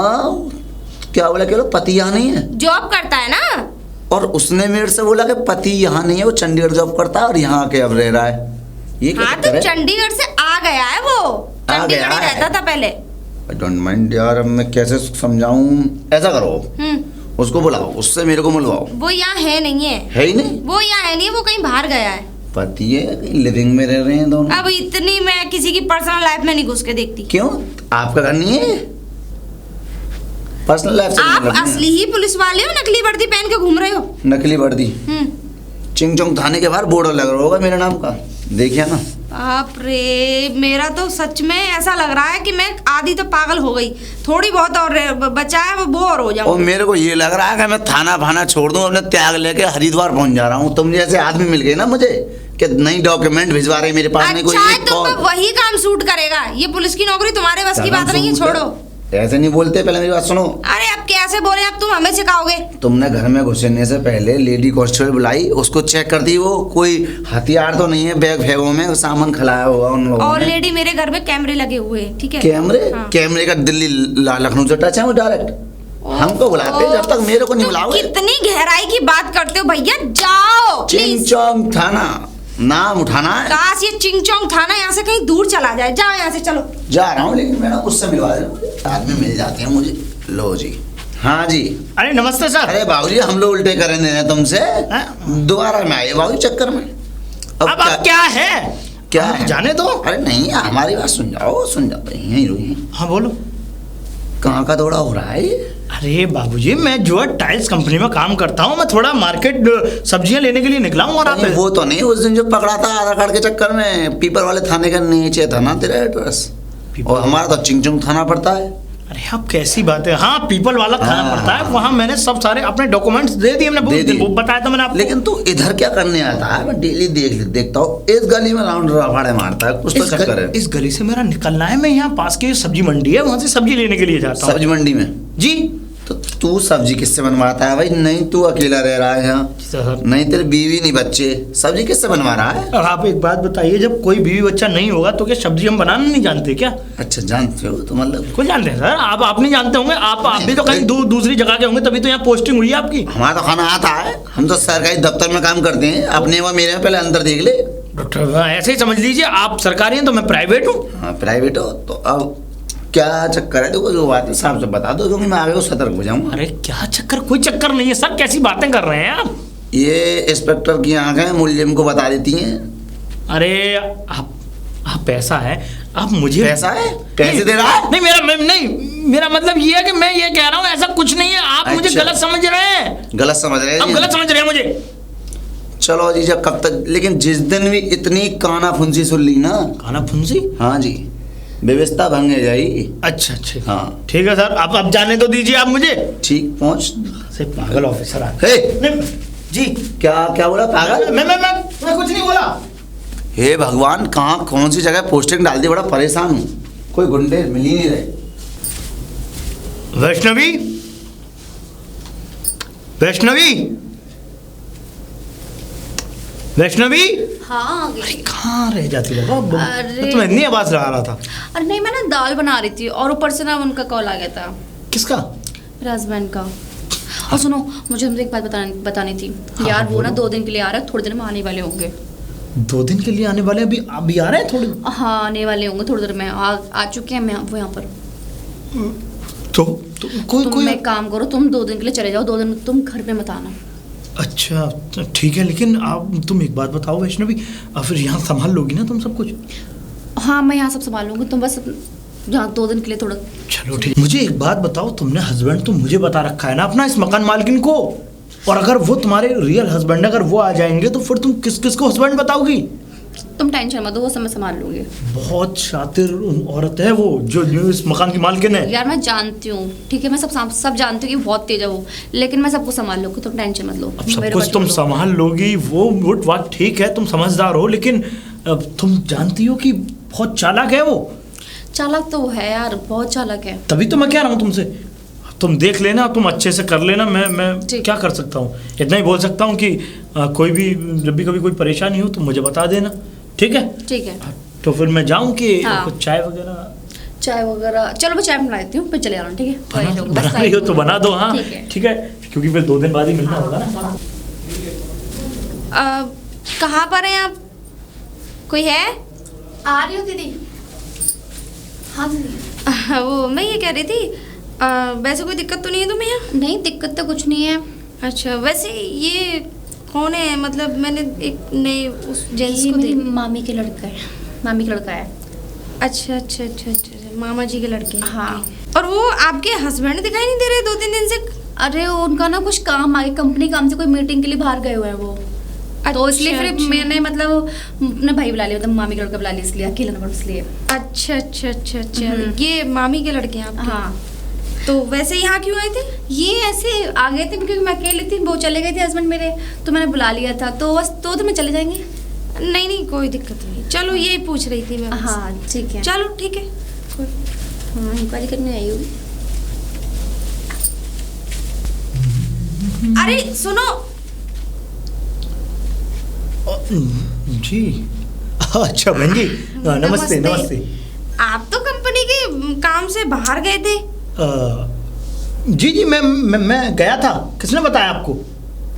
Speaker 1: क्या बोला? कह लो पति यहाँ नहीं है।
Speaker 2: जॉब करता है ना।
Speaker 1: और उसने मेरे से बोला कि पति यहाँ नहीं है, वो चंडीगढ़ जॉब करता है और यहाँ आके अब रह रहा है। ये क्या
Speaker 2: हाँ
Speaker 1: चक्कर
Speaker 2: तो
Speaker 1: है?
Speaker 2: चंडीगढ़ से आ गया है वो,
Speaker 1: आ
Speaker 2: चंडीगढ़ ही
Speaker 1: गया है।
Speaker 2: रहता था पहले।
Speaker 1: आई डोंट माइंड यार, अब मैं कैसे समझाऊं? ऐसा करो, उसको बुलाओ, उससे मेरे को मिलवाओ।
Speaker 2: वो यहाँ है नहीं है।
Speaker 1: है ही नहीं?
Speaker 2: वो यहाँ है नहीं, वो कहीं बाहर गया है।
Speaker 1: पति है, कहीं लिविंग में रह रहे हैं दोनों।
Speaker 2: अब इतनी मैं किसी की पर्सनल लाइफ में नहीं घुस के देखती।
Speaker 1: क्यों? आपका घर नहीं है? पर्सनल लाइफ से
Speaker 2: आप
Speaker 1: मतलब नहीं है।
Speaker 2: असली ही पुलिस वाले हो, नकली वर्दी पहन के घूम रहे हो।
Speaker 1: नकली वर्दी? चिंगचोंग थाने के बाहर बोर्ड लग रहा होगा मेरे नाम का, देखिए ना।
Speaker 2: बाप रे, मेरा तो सच में ऐसा लग रहा है कि मैं आधी तो पागल हो गई, थोड़ी बहुत और बचा है वो बोर हो
Speaker 1: और
Speaker 2: जाऊं।
Speaker 1: मेरे को ये लग रहा है कि मैं थाना फाना छोड़ दूं, अपने त्याग लेके हरिद्वार पहुंच जा रहा हूँ। तुम जैसे आदमी मिल गए ना मुझे कि नई डॉक्यूमेंट भिजवा रहे मेरे पास। नहीं कोई
Speaker 2: अच्छा है,
Speaker 1: एक
Speaker 2: तुम पे
Speaker 1: कॉल।
Speaker 2: वही काम सूट करेगा। ये पुलिस की नौकरी तुम्हारे बस की बात नहीं है, छोड़ो।
Speaker 1: ऐसे नहीं बोलते, पहले मेरी बात सुनो।
Speaker 2: अरे अब कैसे बोले, अब तुम हमें सिखाओगे?
Speaker 1: तुमने घर में घुसने से पहले लेडी कांस्टेबल बुलाई, उसको चेक कर दी, वो कोई हथियार तो नहीं है बैग फैगों में, सामान खिलाया होगा उन लोगों ने।
Speaker 2: ऑलरेडी मेरे घर में कैमरे लगे हुए हैं, ठीक है?
Speaker 1: कैमरे?
Speaker 2: हाँ।
Speaker 1: कैमरे का दिल्ली लखनऊ से टच है वो डायरेक्ट। हमको बुलाते जब तक मेरे को नहीं
Speaker 2: तुम
Speaker 1: बुलाओगे।
Speaker 2: कितनी गहराई की बात करते हो भैया, जाओ प्लीज।
Speaker 1: चिंगचोंग थाना नाम उठाना है।
Speaker 2: काश ये चिंगचोंग थाना यहाँ से कहीं दूर चला जाए। जाओ यहाँ से, चलो।
Speaker 1: जा रहा हूँ, लेकिन मैडम उससे मिलवा देना, आदमी मिल जाते हैं मुझे। लो जी। हाँ जी।
Speaker 3: अरे नमस्ते सर।
Speaker 1: अरे बाबूजी, हम लोग उल्टे कर रहे हैं तुमसे, दोबारा में आए बाबू चक्कर में।
Speaker 3: अब क्या है?
Speaker 1: क्या है?
Speaker 3: जाने दो।
Speaker 1: अरे नहीं, हमारी बात सुन जाओ, सुन जाओ, यहीं रुकिए।
Speaker 3: हाँ बोलो।
Speaker 1: कहाँ का दौड़ा हो रहा है ये?
Speaker 3: अरे बाबूजी, मैं जो है टाइल्स कंपनी में काम करता हूँ, मैं थोड़ा मार्केट सब्जियां लेने के लिए निकला हूँ। और आप
Speaker 1: वो तो नहीं, उस दिन जो पकड़ा था आधार कार्ड के चक्कर में, पीपर वाले थाने के नीचे था ना तेरा एड्रेस, और हमारा तो चिंगचोंग थाना पड़ता है।
Speaker 3: अरे आप कैसी बात है? हाँ, पीपल वाला थाना
Speaker 1: हाँ,
Speaker 3: पड़ता है,
Speaker 1: हाँ।
Speaker 3: वहाँ मैंने सब सारे अपने डॉक्यूमेंट्स दे दिए,
Speaker 1: दे दिए।
Speaker 3: वो बताया था मैंने आपको।
Speaker 1: लेकिन तू इधर क्या करने आता है? मैं डेली देखता हूँ इस गली में राउंड रफाड़े मारता है, कुछ तो चक्कर है।
Speaker 3: इस गली से मेरा निकलना है, मैं यहाँ पास की सब्जी मंडी है, वहाँ से सब्जी लेने के लिए जाता हूँ।
Speaker 1: सब्जी मंडी में?
Speaker 3: जी।
Speaker 1: तो तू सब्जी किससे बनवाता है भाई? नहीं तू अकेला रह रहा है यहाँ,
Speaker 3: सर।
Speaker 1: नहीं तेरे बीवी नहीं बच्चे, सब्जी किससे बनवा रहा है?
Speaker 3: और आप एक बात बताइए, जब कोई बीवी बच्चा नहीं होगा तो क्या सब्जी हम बनाना नहीं जानते क्या?
Speaker 1: अच्छा जानते हो तो मतलब?
Speaker 3: कौन जानते हैं सर? आप नहीं जानते होंगे, आप भी तो कहीं दूसरी जगह के होंगे, तभी तो यहाँ पोस्टिंग हुई है आपकी।
Speaker 1: हमारा तो खाना आता है, हम तो सरकारी दफ्तर में काम करते हैं, अपने व मेरे में पहले अंदर देख ले।
Speaker 3: डॉक्टर ऐसे ही समझ लीजिए, आप सरकारी हैं तो मैं प्राइवेट हूँ।
Speaker 1: हाँ प्राइवेट हो तो अब क्या चक्कर है? देखो जो बात है साहब से बता दो, क्योंकि मैं आगे को सतर्क हो जाऊंगा।
Speaker 3: अरे क्या चक्कर? कोई चक्कर नहीं है सर, कैसी बातें कर रहे हैं आप?
Speaker 1: ये इंस्पेक्टर की आंखें मुलजिम को बता देती हैं।
Speaker 3: अरे हाँ पैसा है, आप मुझे
Speaker 1: पैसा है? पैसे दे रहा है?
Speaker 3: नहीं, मेरा मतलब ये है कि मैं ये कह रहा हूँ ऐसा कुछ नहीं है, आप मुझे
Speaker 1: अच्छा।
Speaker 3: गलत समझ रहे हैं।
Speaker 1: गलत समझ रहे
Speaker 3: आप
Speaker 1: हैं
Speaker 3: गलत समझ रहे हैं मुझे।
Speaker 1: चलो जी, जब कब तक, लेकिन जिस दिन भी इतनी काना फुंसी सुन ली ना,
Speaker 3: खाना फुंसी?
Speaker 1: हाँ जी, व्यवस्था भंग है जाई।
Speaker 3: अच्छा अच्छा,
Speaker 1: हाँ
Speaker 3: ठीक है सर, आप जाने तो दीजिए आप मुझे।
Speaker 1: ठीक, पहुंच।
Speaker 3: से पागल ऑफिसर आ
Speaker 1: हे,
Speaker 3: जी।
Speaker 1: क्या बोला पागल?
Speaker 3: मैं कुछ नहीं बोला।
Speaker 1: हे भगवान, कहाँ कौन सी जगह पोस्टिंग डाल दी, बड़ा परेशान हूँ, कोई गुंडे मिल ही नहीं रहे।
Speaker 3: वैष्णवी,
Speaker 4: हाँ आ गई।
Speaker 3: अरे कहाँ रह जाती बाबा?
Speaker 4: अरे।
Speaker 3: तो मैं इतनी आवाज लगा रहा था।
Speaker 4: अरे नहीं, मैं ना दाल बना रही थी और ऊपर से ना उनका कॉल आ गया था,
Speaker 3: किसका?
Speaker 4: मेरे हस्बैंड का। और सुनो, मुझे हमसे एक बात बतानी थी।
Speaker 3: हाँ,
Speaker 4: यार वो ना
Speaker 3: बोलो।
Speaker 4: 2 दिन के लिए आ रहा है, थोड़ी देर में आने वाले होंगे।
Speaker 3: 2 दिन के लिए आने वाले? अभी आ रहे हैं थोड़े?
Speaker 4: हाँ आने वाले होंगे थोड़ी देर में, आ चुके हैं मैं वो यहाँ पर।
Speaker 3: तो कोई
Speaker 4: तुम एक काम करो, तुम 2 दिन के लिए चले जाओ, 2 दिन में तुम घर पे मत आना।
Speaker 3: अच्छा ठीक है, लेकिन तुम एक बात बताओ वैष्णवी, फिर यहाँ संभाल लोगी ना तुम सब कुछ?
Speaker 4: हाँ मैं यहाँ सब संभाल लूँगी, तुम बस यहाँ 2 दिन के लिए थोड़ा।
Speaker 3: चलो ठीक। मुझे एक बात बताओ, तुमने हस्बैंड तो मुझे बता रखा है ना अपना, इस मकान मालकिन को, और अगर वो तुम्हारे रियल हस्बैंड, अगर वो आ जाएंगे तो फिर तुम किस को हस्बैंड बताओगी?
Speaker 4: तुम टेंशन मत लो, वो सब मैं संभाल लूँगी।
Speaker 3: बहुत शातिर औरत है वो, जो इस मकान की मालकिन है।
Speaker 4: यार मैं जानती हूँ, ठीक है, मैं सब जानती हूँ कि बहुत तेज है वो, लेकिन मैं सबको संभाल लूँगी, तुम टेंशन मत लो।
Speaker 3: अब सब
Speaker 4: मेरे
Speaker 3: कुछ
Speaker 4: पर
Speaker 3: तुम
Speaker 4: छोड़ो।
Speaker 3: संभाल लोगी, वो गुड बात ठीक है, तुम समझदार हो, लेकिन तुम जानती हो कि बहुत चालाक है वो।
Speaker 4: चालाक तो वो है यार, बहुत चालाक है।
Speaker 3: तभी तो मैं कह रहा हूँ तुमसे, तुम देख लेना, तुम अच्छे से कर लेना। मैं
Speaker 4: ठीक।
Speaker 3: क्या कर सकता हूँ, इतना ही बोल सकता हूँ कि कोई भी जब भी कभी कोई परेशानी हो तो मुझे बता देना, ठीक है?
Speaker 4: ठीक है,
Speaker 3: तो फिर मैं जाऊँ कि
Speaker 4: हाँ।
Speaker 3: कुछ चाय वगैरह?
Speaker 4: चलो मैं चाय बना देती हूँ, फिर चले जाना, ठीक है? वही लोग, बस
Speaker 3: बना रही हो तो बना दो। हाँ
Speaker 4: ठीक है।
Speaker 3: ठीक है, क्योंकि फिर 2 दिन बाद ही मिलना होगा ना।
Speaker 2: कहाँ पर हैं आप? कोई है?
Speaker 4: आ रही हो दीदी? हाँ दीदी।
Speaker 2: वो मैं ये कह रही थी, वैसे कोई दिक्कत तो नहीं है तुम्हें यहाँ?
Speaker 4: नहीं दिक्कत तो कुछ नहीं है।
Speaker 2: अच्छा, वैसे ये कौन है? मतलब मैंने एक नए उस जेंट्स
Speaker 4: ये
Speaker 2: को
Speaker 4: मेरी
Speaker 2: देखा।
Speaker 4: मामी के लड़का है, मामी का लड़का है।
Speaker 2: अच्छा, मामा जी के लड़के।
Speaker 4: हाँ।
Speaker 2: और वो आपके हस्बैंड दिखाई नहीं दे रहे 2-3 दिन से?
Speaker 4: अरे उनका ना कुछ काम आ गया, कंपनी काम से कोई मीटिंग के लिए बाहर गए हुए हैं वो, तो इसलिए फिर
Speaker 2: अच्छा।
Speaker 4: मैंने मतलब अपने भाई बुला लिया, मतलब मामी का लड़का बुला लिया, इसलिए अकेला ना पड़ो इसलिए।
Speaker 2: अच्छा। ये मामी के लड़के हैं आपके?
Speaker 4: हाँ।
Speaker 2: तो वैसे यहाँ क्यों आए थे?
Speaker 4: ये ऐसे आ गए थे क्योंकि मैं अकेली थी, वो चले गए थे हस्बैंड मेरे, तो मैंने बुला लिया था, तो बस 2 दिन में चले जाएंगे।
Speaker 2: नहीं कोई दिक्कत नहीं, चलो यही पूछ रही थी मैं बस।
Speaker 4: हाँ ठीक है।
Speaker 2: चलो ठीक है।
Speaker 4: हाँ इंक्वायरी करने आई होगी।
Speaker 2: अरे सुनो,
Speaker 3: जी अच्छा बहन जी, नमस्ते।
Speaker 2: आप तो कंपनी के काम से बाहर गए थे?
Speaker 3: जी मैं गया था। किसने बताया आपको?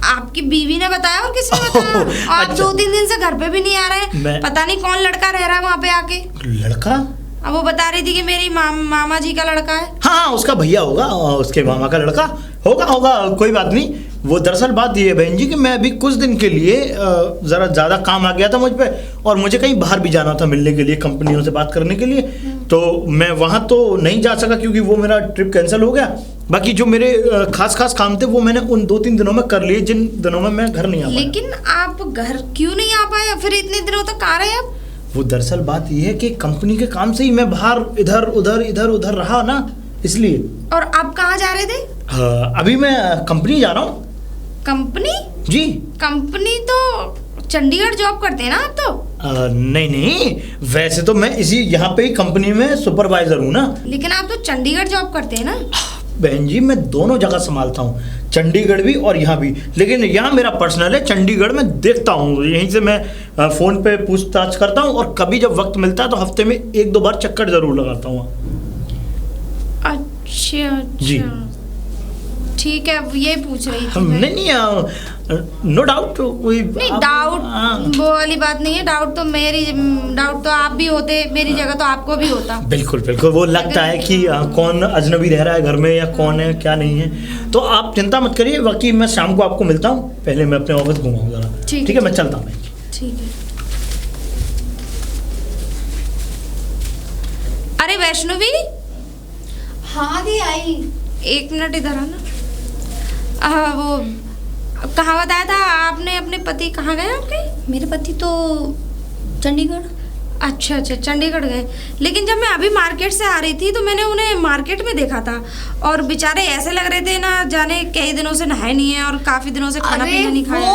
Speaker 2: आपकी बीवी ने बताया। और किसने बताया? आप
Speaker 3: अच्छा।
Speaker 2: 2-3 दिन से घर पे भी नहीं आ रहे हैं। पता नहीं कौन लड़का रह रहा है वहाँ पे आके।
Speaker 3: लड़का?
Speaker 2: अब वो बता रही थी कि मेरी मामा जी का लड़का है।
Speaker 3: हाँ उसका भैया होगा, उसके मामा का लड़का होगा, कोई बात नहीं। वो दरअसल बात ये है बहन जी कि मैं अभी कुछ दिन के लिए ज़रा ज़्यादा काम आ गया था मुझ पे, और मुझे कहीं बाहर भी जाना था मिलने के लिए, कंपनियों से बात करने के लिए, तो मैं वहाँ तो नहीं जा सका क्योंकि वो मेरा ट्रिप कैंसिल हो गया। बाकी जो मेरे खास काम थे वो मैंने उन 2-3 दिनों में कर लिए, जिन दिनों में मैं घर नहीं आ पाया।
Speaker 2: लेकिन आप घर क्यों नहीं आ पाए? फिर इतने दिनों तक कहाँ रहे आप?
Speaker 3: वो दरअसल बात ये है कि कंपनी के काम से ही मैं बाहर इधर उधर रहा ना, इसलिए।
Speaker 2: और आप कहाँ जा रहे थे?
Speaker 3: अभी मैं कंपनी जा रहा हूँ।
Speaker 2: कंपनी?
Speaker 3: जी।
Speaker 2: कंपनी तो चंडीगढ़ जॉब करते हैं ना आप तो?
Speaker 3: नहीं, वैसे तो मैं इसी यहाँ पे ही कंपनी में सुपरवाइजर हूँ ना।
Speaker 2: लेकिन आप तो चंडीगढ़ जॉब करते हैं ना?
Speaker 3: बहन जी मैं दोनों जगह संभालता हूँ, चंडीगढ़ भी और यहाँ भी, लेकिन यहाँ मेरा पर्सनल है। चंडीगढ़ में देखता हूँ, यहीं से मैं फ़ोन पे पूछताछ करता हूँ, और कभी जब वक्त मिलता है तो हफ्ते में 1-2 बार चक्कर ज़रूर लगाता हूँ।
Speaker 2: अच्छा
Speaker 3: जी।
Speaker 2: ठीक है, ये पूछ रही थी
Speaker 3: हम
Speaker 2: मैं।
Speaker 3: नहीं, नो डाउट कोई
Speaker 2: नहीं डाउट वो वाली बात नहीं है। डाउट तो आप भी होते, मेरी जगह तो आपको भी होता।
Speaker 3: बिल्कुल वो लगता है कि कौन अजनबी रह रहा है घर में या कौन है क्या नहीं है, तो आप चिंता मत करिए। बाकी मैं शाम को आपको मिलता हूँ, पहले मैं अपने ऑफिस घुमाऊँ जरा। ठीक है, मैं चलता हूँ।
Speaker 2: ठीक है। अरे वैष्णवी,
Speaker 4: हाँ दी आई।
Speaker 2: एक मिनट इधर आना। वो कहाँ बताया था आपने अपने पति कहाँ गए आपके?
Speaker 4: मेरे पति तो चंडीगढ़।
Speaker 2: अच्छा अच्छा, चंडीगढ़ गए। लेकिन जब मैं अभी मार्केट से आ रही थी तो मैंने उन्हें मार्केट में देखा था और बेचारे ऐसे लग रहे थे ना जाने कई दिनों से नहाए नहीं है और काफी दिनों से खाना पीना नहीं खाया।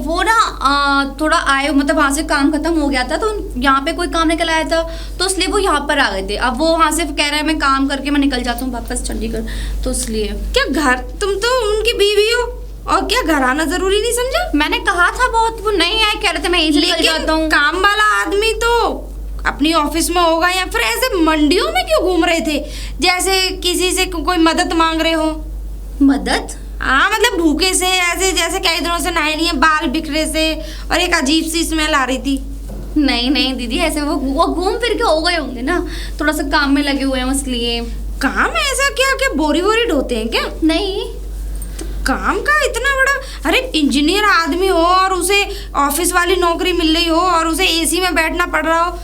Speaker 4: वो ना थोड़ा आए, मतलब वहाँ से काम खत्म हो गया था तो यहाँ पे कोई काम निकल आया था तो इसलिए वो यहाँ पर आ गए थे। अब वो वहाँ से कह रहे हैं मैं काम करके मैं निकल जाता हूँ वापस चंडीगढ़, तो इसलिए।
Speaker 2: क्या घर, तुम तो उनकी बीवी हो और क्या घर आना जरूरी नहीं समझा?
Speaker 4: मैंने कहा था बहुत, वो नहीं आए, कह रहे थे मैं यहीं से निकल जाता हूँ।
Speaker 2: काम वाला आदमी तो अपनी ऑफिस में होगा या फिर ऐसे मंडियों में क्यों घूम रहे थे जैसे किसी से कोई मदद मांग रहे हो?
Speaker 4: मदद?
Speaker 2: हाँ मतलब भूखे से, ऐसे जैसे कई दिनों से नहाए नहीं है, बाल बिखरे से और एक अजीब सी स्मेल आ रही थी।
Speaker 4: नहीं नहीं दीदी, ऐसे वो घूम फिर के हो गए होंगे ना, थोड़ा सा काम में लगे हुए हैं इसलिए।
Speaker 2: काम ऐसा क्या क्या बोरी वोरी ढोते हैं क्या?
Speaker 4: नहीं
Speaker 2: तो काम का इतना बड़ा, अरे इंजीनियर आदमी हो और उसे ऑफिस वाली नौकरी मिल रही हो और उसे एसी में बैठना पड़ रहा हो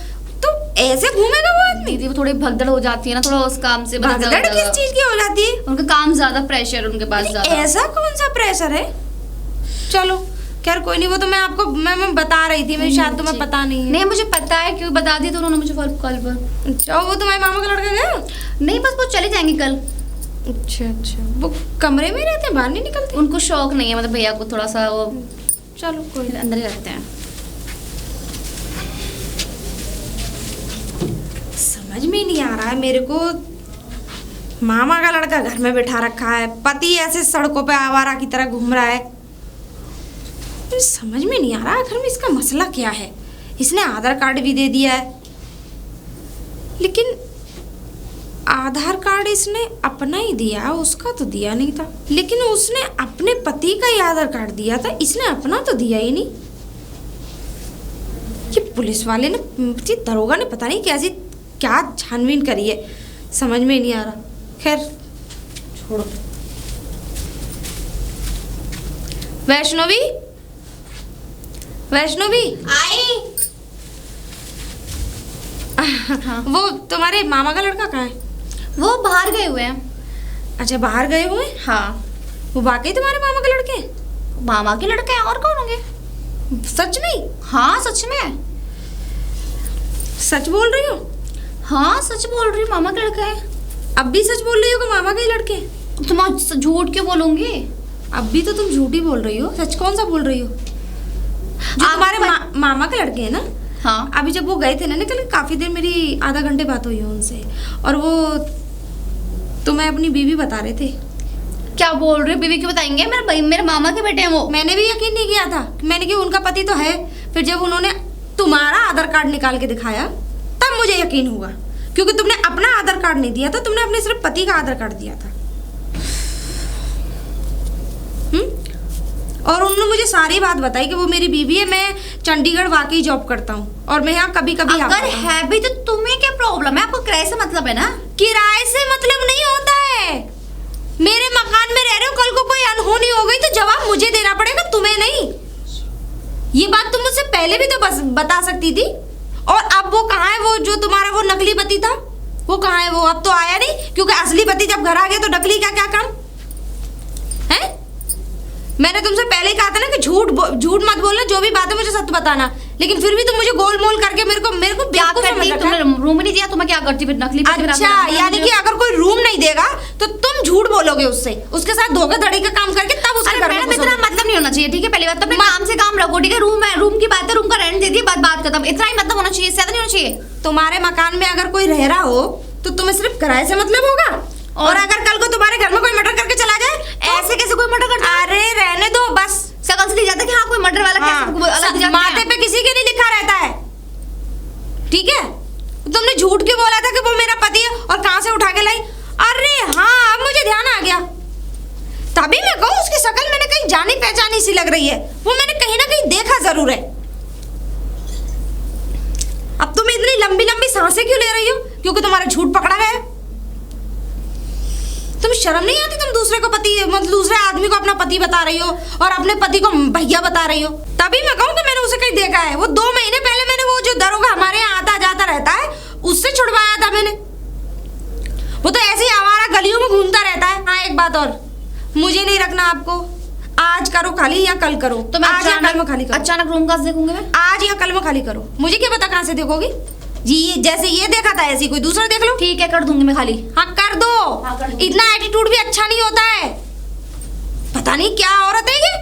Speaker 2: तो ऐसे घूमेगा वो आदमी?
Speaker 4: दीदी वो थोड़ी भगदड़ हो जाती है ना, थोड़ा उस काम से।
Speaker 2: भगदड़ किस चीज की हो जाती है?
Speaker 4: उनका काम ज्यादा, प्रेशर उनके पास ज्यादा।
Speaker 2: ऐसा कौन सा प्रेशर है? चलो खैर कोई नहीं, वो तो मैं आपको मैं बता रही थी, मेरी शायद तुम्हें पता नहीं है।
Speaker 4: नहीं मुझे पता है, क्यों बता दिया तो उन्होंने मुझे कल पर।
Speaker 2: अच्छा, वो तुम्हारे मामा का लड़का गया?
Speaker 4: नहीं बस वो चले जाएंगे कल।
Speaker 2: अच्छा अच्छा, वो कमरे में ही रहते हैं, बाहर नहीं निकलते?
Speaker 4: उनको शौक नहीं है, मतलब भैया को थोड़ा सा वो,
Speaker 2: चलो कोई
Speaker 4: अंदर ही रहते हैं।
Speaker 2: समझ में नहीं आ रहा है मेरे को, मामा का लड़का घर में बैठा रखा है, पति ऐसे सड़कों पे आवारा की तरह घूम रहा है। मुझे समझ में नहीं आ रहा आखिर में इसका मसला क्या है। इसने आधार कार्ड भी दे दिया है, लेकिन आधार कार्ड इसने अपना ही दिया, उसका तो दिया नहीं था। लेकिन उसने अपने पति का ही आधार कार्ड दिया था, इसने अपना तो दिया ही नहीं। ये पुलिस वाले ने, दरोगा ने पता नहीं कैसी क्या छानबीन करी है, समझ में नहीं आ रहा। खैर छोड़ो। वैष्णवी, वैष्णवी
Speaker 4: आई। हाँ।
Speaker 2: वो तुम्हारे मामा का लड़का कहाँ है?
Speaker 4: वो बाहर गए हुए हैं।
Speaker 2: अच्छा बाहर गए हुए हैं?
Speaker 4: हाँ।
Speaker 2: वो वाकई तुम्हारे मामा के लड़के हैं?
Speaker 4: मामा के लड़के हैं, और कौन होंगे?
Speaker 2: सच में?
Speaker 4: हाँ सच में।
Speaker 2: सच बोल रही हो?
Speaker 4: हाँ सच बोल रही हूँ, मामा का लड़का है।
Speaker 2: अब भी सच बोल रही हो कि मामा के ही लड़के हैं?
Speaker 4: तुम झूठ क्यों बोलोगे?
Speaker 2: अब भी तो तुम झूठ ही बोल रही हो, सच कौन सा बोल रही हो? जो तुम्हारे मामा के लड़के हैं ना?
Speaker 4: हाँ।
Speaker 2: अभी जब वो गए थे ना निकल, काफी देर मेरी आधा घंटे बात हुई है उनसे, और वो तुम्हें अपनी बीवी बता रहे थे।
Speaker 4: क्या बोल रहे हो? बीवी क्यों बताएंगे? मेरे मामा के बेटे हैं वो।
Speaker 2: मैंने भी यकीन नहीं किया था, मैंने कहा उनका पति तो है। फिर जब उन्होंने तुम्हारा आधार कार्ड निकाल के दिखाया तब मुझे यकीन हुआ, क्योंकि तुमने अपना आधार कार्ड नहीं दिया था, तुमने अपने सिर्फ पति का आधार कार्ड दिया था। और उन्होंने मुझे सारी बात बताई कि वो मेरी बीवी है, मैं चंडीगढ़ वाकई जॉब करता हूँ और मैं यहाँ कभी कभी
Speaker 4: अगर है भी तो तुम्हें क्या प्रॉब्लम है? आपको किराए से मतलब है ना?
Speaker 2: किराए से मतलब नहीं होता है। मेरे मकान में रह रहे हो, कल को कोई अनहोनी हो गई तो जवाब मुझे देना पड़ेगा, तुम्हें नहीं। ये बात तुम मुझसे पहले भी तो बस बता सकती थी। और अब वो कहाँ है, वो जो तुम्हारा वो नकली पति था, वो कहाँ है? वो अब तो आया नहीं, क्योंकि असली पति जब घर आ गया तो नकली का क्या काम है? मैंने तुमसे पहले ही कहा था ना कि झूठ मत बोलना, जो भी बात है मुझे सच बताना, लेकिन फिर भी तुम मुझे गोल मोल करके मेरे को
Speaker 4: क्या करती? तुमने रूम ही नहीं दिया तो मैं क्या करती फिर? नकली पति।
Speaker 2: अच्छा यानी कि अगर कोई रूम नहीं देगा तो तुम झूठ बोलोगे उससे, उसके साथ धोखाधड़ी का काम करके तब उसके घर में
Speaker 4: इतना मतलब नहीं होना चाहिए, ठीक है? पहली बात तो अपने काम से काम रखो, ठीक है? रूम है, रूम की बात है, रूम का रेंट दे दिए, बात खत्म। इतना ही मतलब होना चाहिए, इससे ज्यादा नहीं होना चाहिए।
Speaker 2: तुम्हारे मकान में अगर कोई रह रहा हो तो तुम्हें सिर्फ किराए से मतलब होगा, और अगर कल को तुम्हारे घर में कोई मर्डर करके चला जाए तो?
Speaker 4: ऐसे कैसे कोई मर्डर करता है?
Speaker 2: अरे रहने दो बस।
Speaker 4: शकल से दिख जाता है कि हाँ कोई मर्डर वाला कैसे
Speaker 2: माथे पे किसी के नहीं लिखा रहता है, ठीक है? तुमने झूठ क्यों बोला था कि वो मेरा पति है और कहां से उठा के लाई? अरे हाँ अब मुझे ध्यान आ गया, तभी मैं कहूँ उसकी शक्ल मैंने कहीं जानी पहचानी सी लग रही है, वो मैंने कहीं ना कहीं देखा जरूर है। अब तुम इतनी लंबी लंबी सांसें क्यों ले रही हो? क्योंकि तुम्हारा झूठ पकड़ा गया। तुम शर्म नहीं आती? तुम दूसरे को पति, मतलब दूसरे आदमी को अपना पति बता रही हो और अपने पति को भैया बता रही हो। तभी मैं कहूँ कि मैंने उसे कहीं देखा है। वो 2 महीने पहले मैंने वो जो दरोगा हमारे यहाँ आता जाता रहता है उससे छुड़वाया था मैंने। आपको? आज करो खाली या कल करो?
Speaker 4: तो मैं
Speaker 2: आज या कल में खाली करो?
Speaker 4: अचानक रूम कहाँ से देखूंगी मैं?
Speaker 2: आज या कल में खाली करो। मुझे क्या पता कहाँ से देखोगी जी? जैसे ये देखा था ऐसे कोई दूसरा देख लो।
Speaker 4: ठीक है, कर दूंगी मैं खाली।
Speaker 2: हाँ कर दो।
Speaker 4: हाँ, कर दूंगी।
Speaker 2: इतना एटीट्यूड भी अच्छा नहीं होता है। पता नहीं क्या औरत है ये,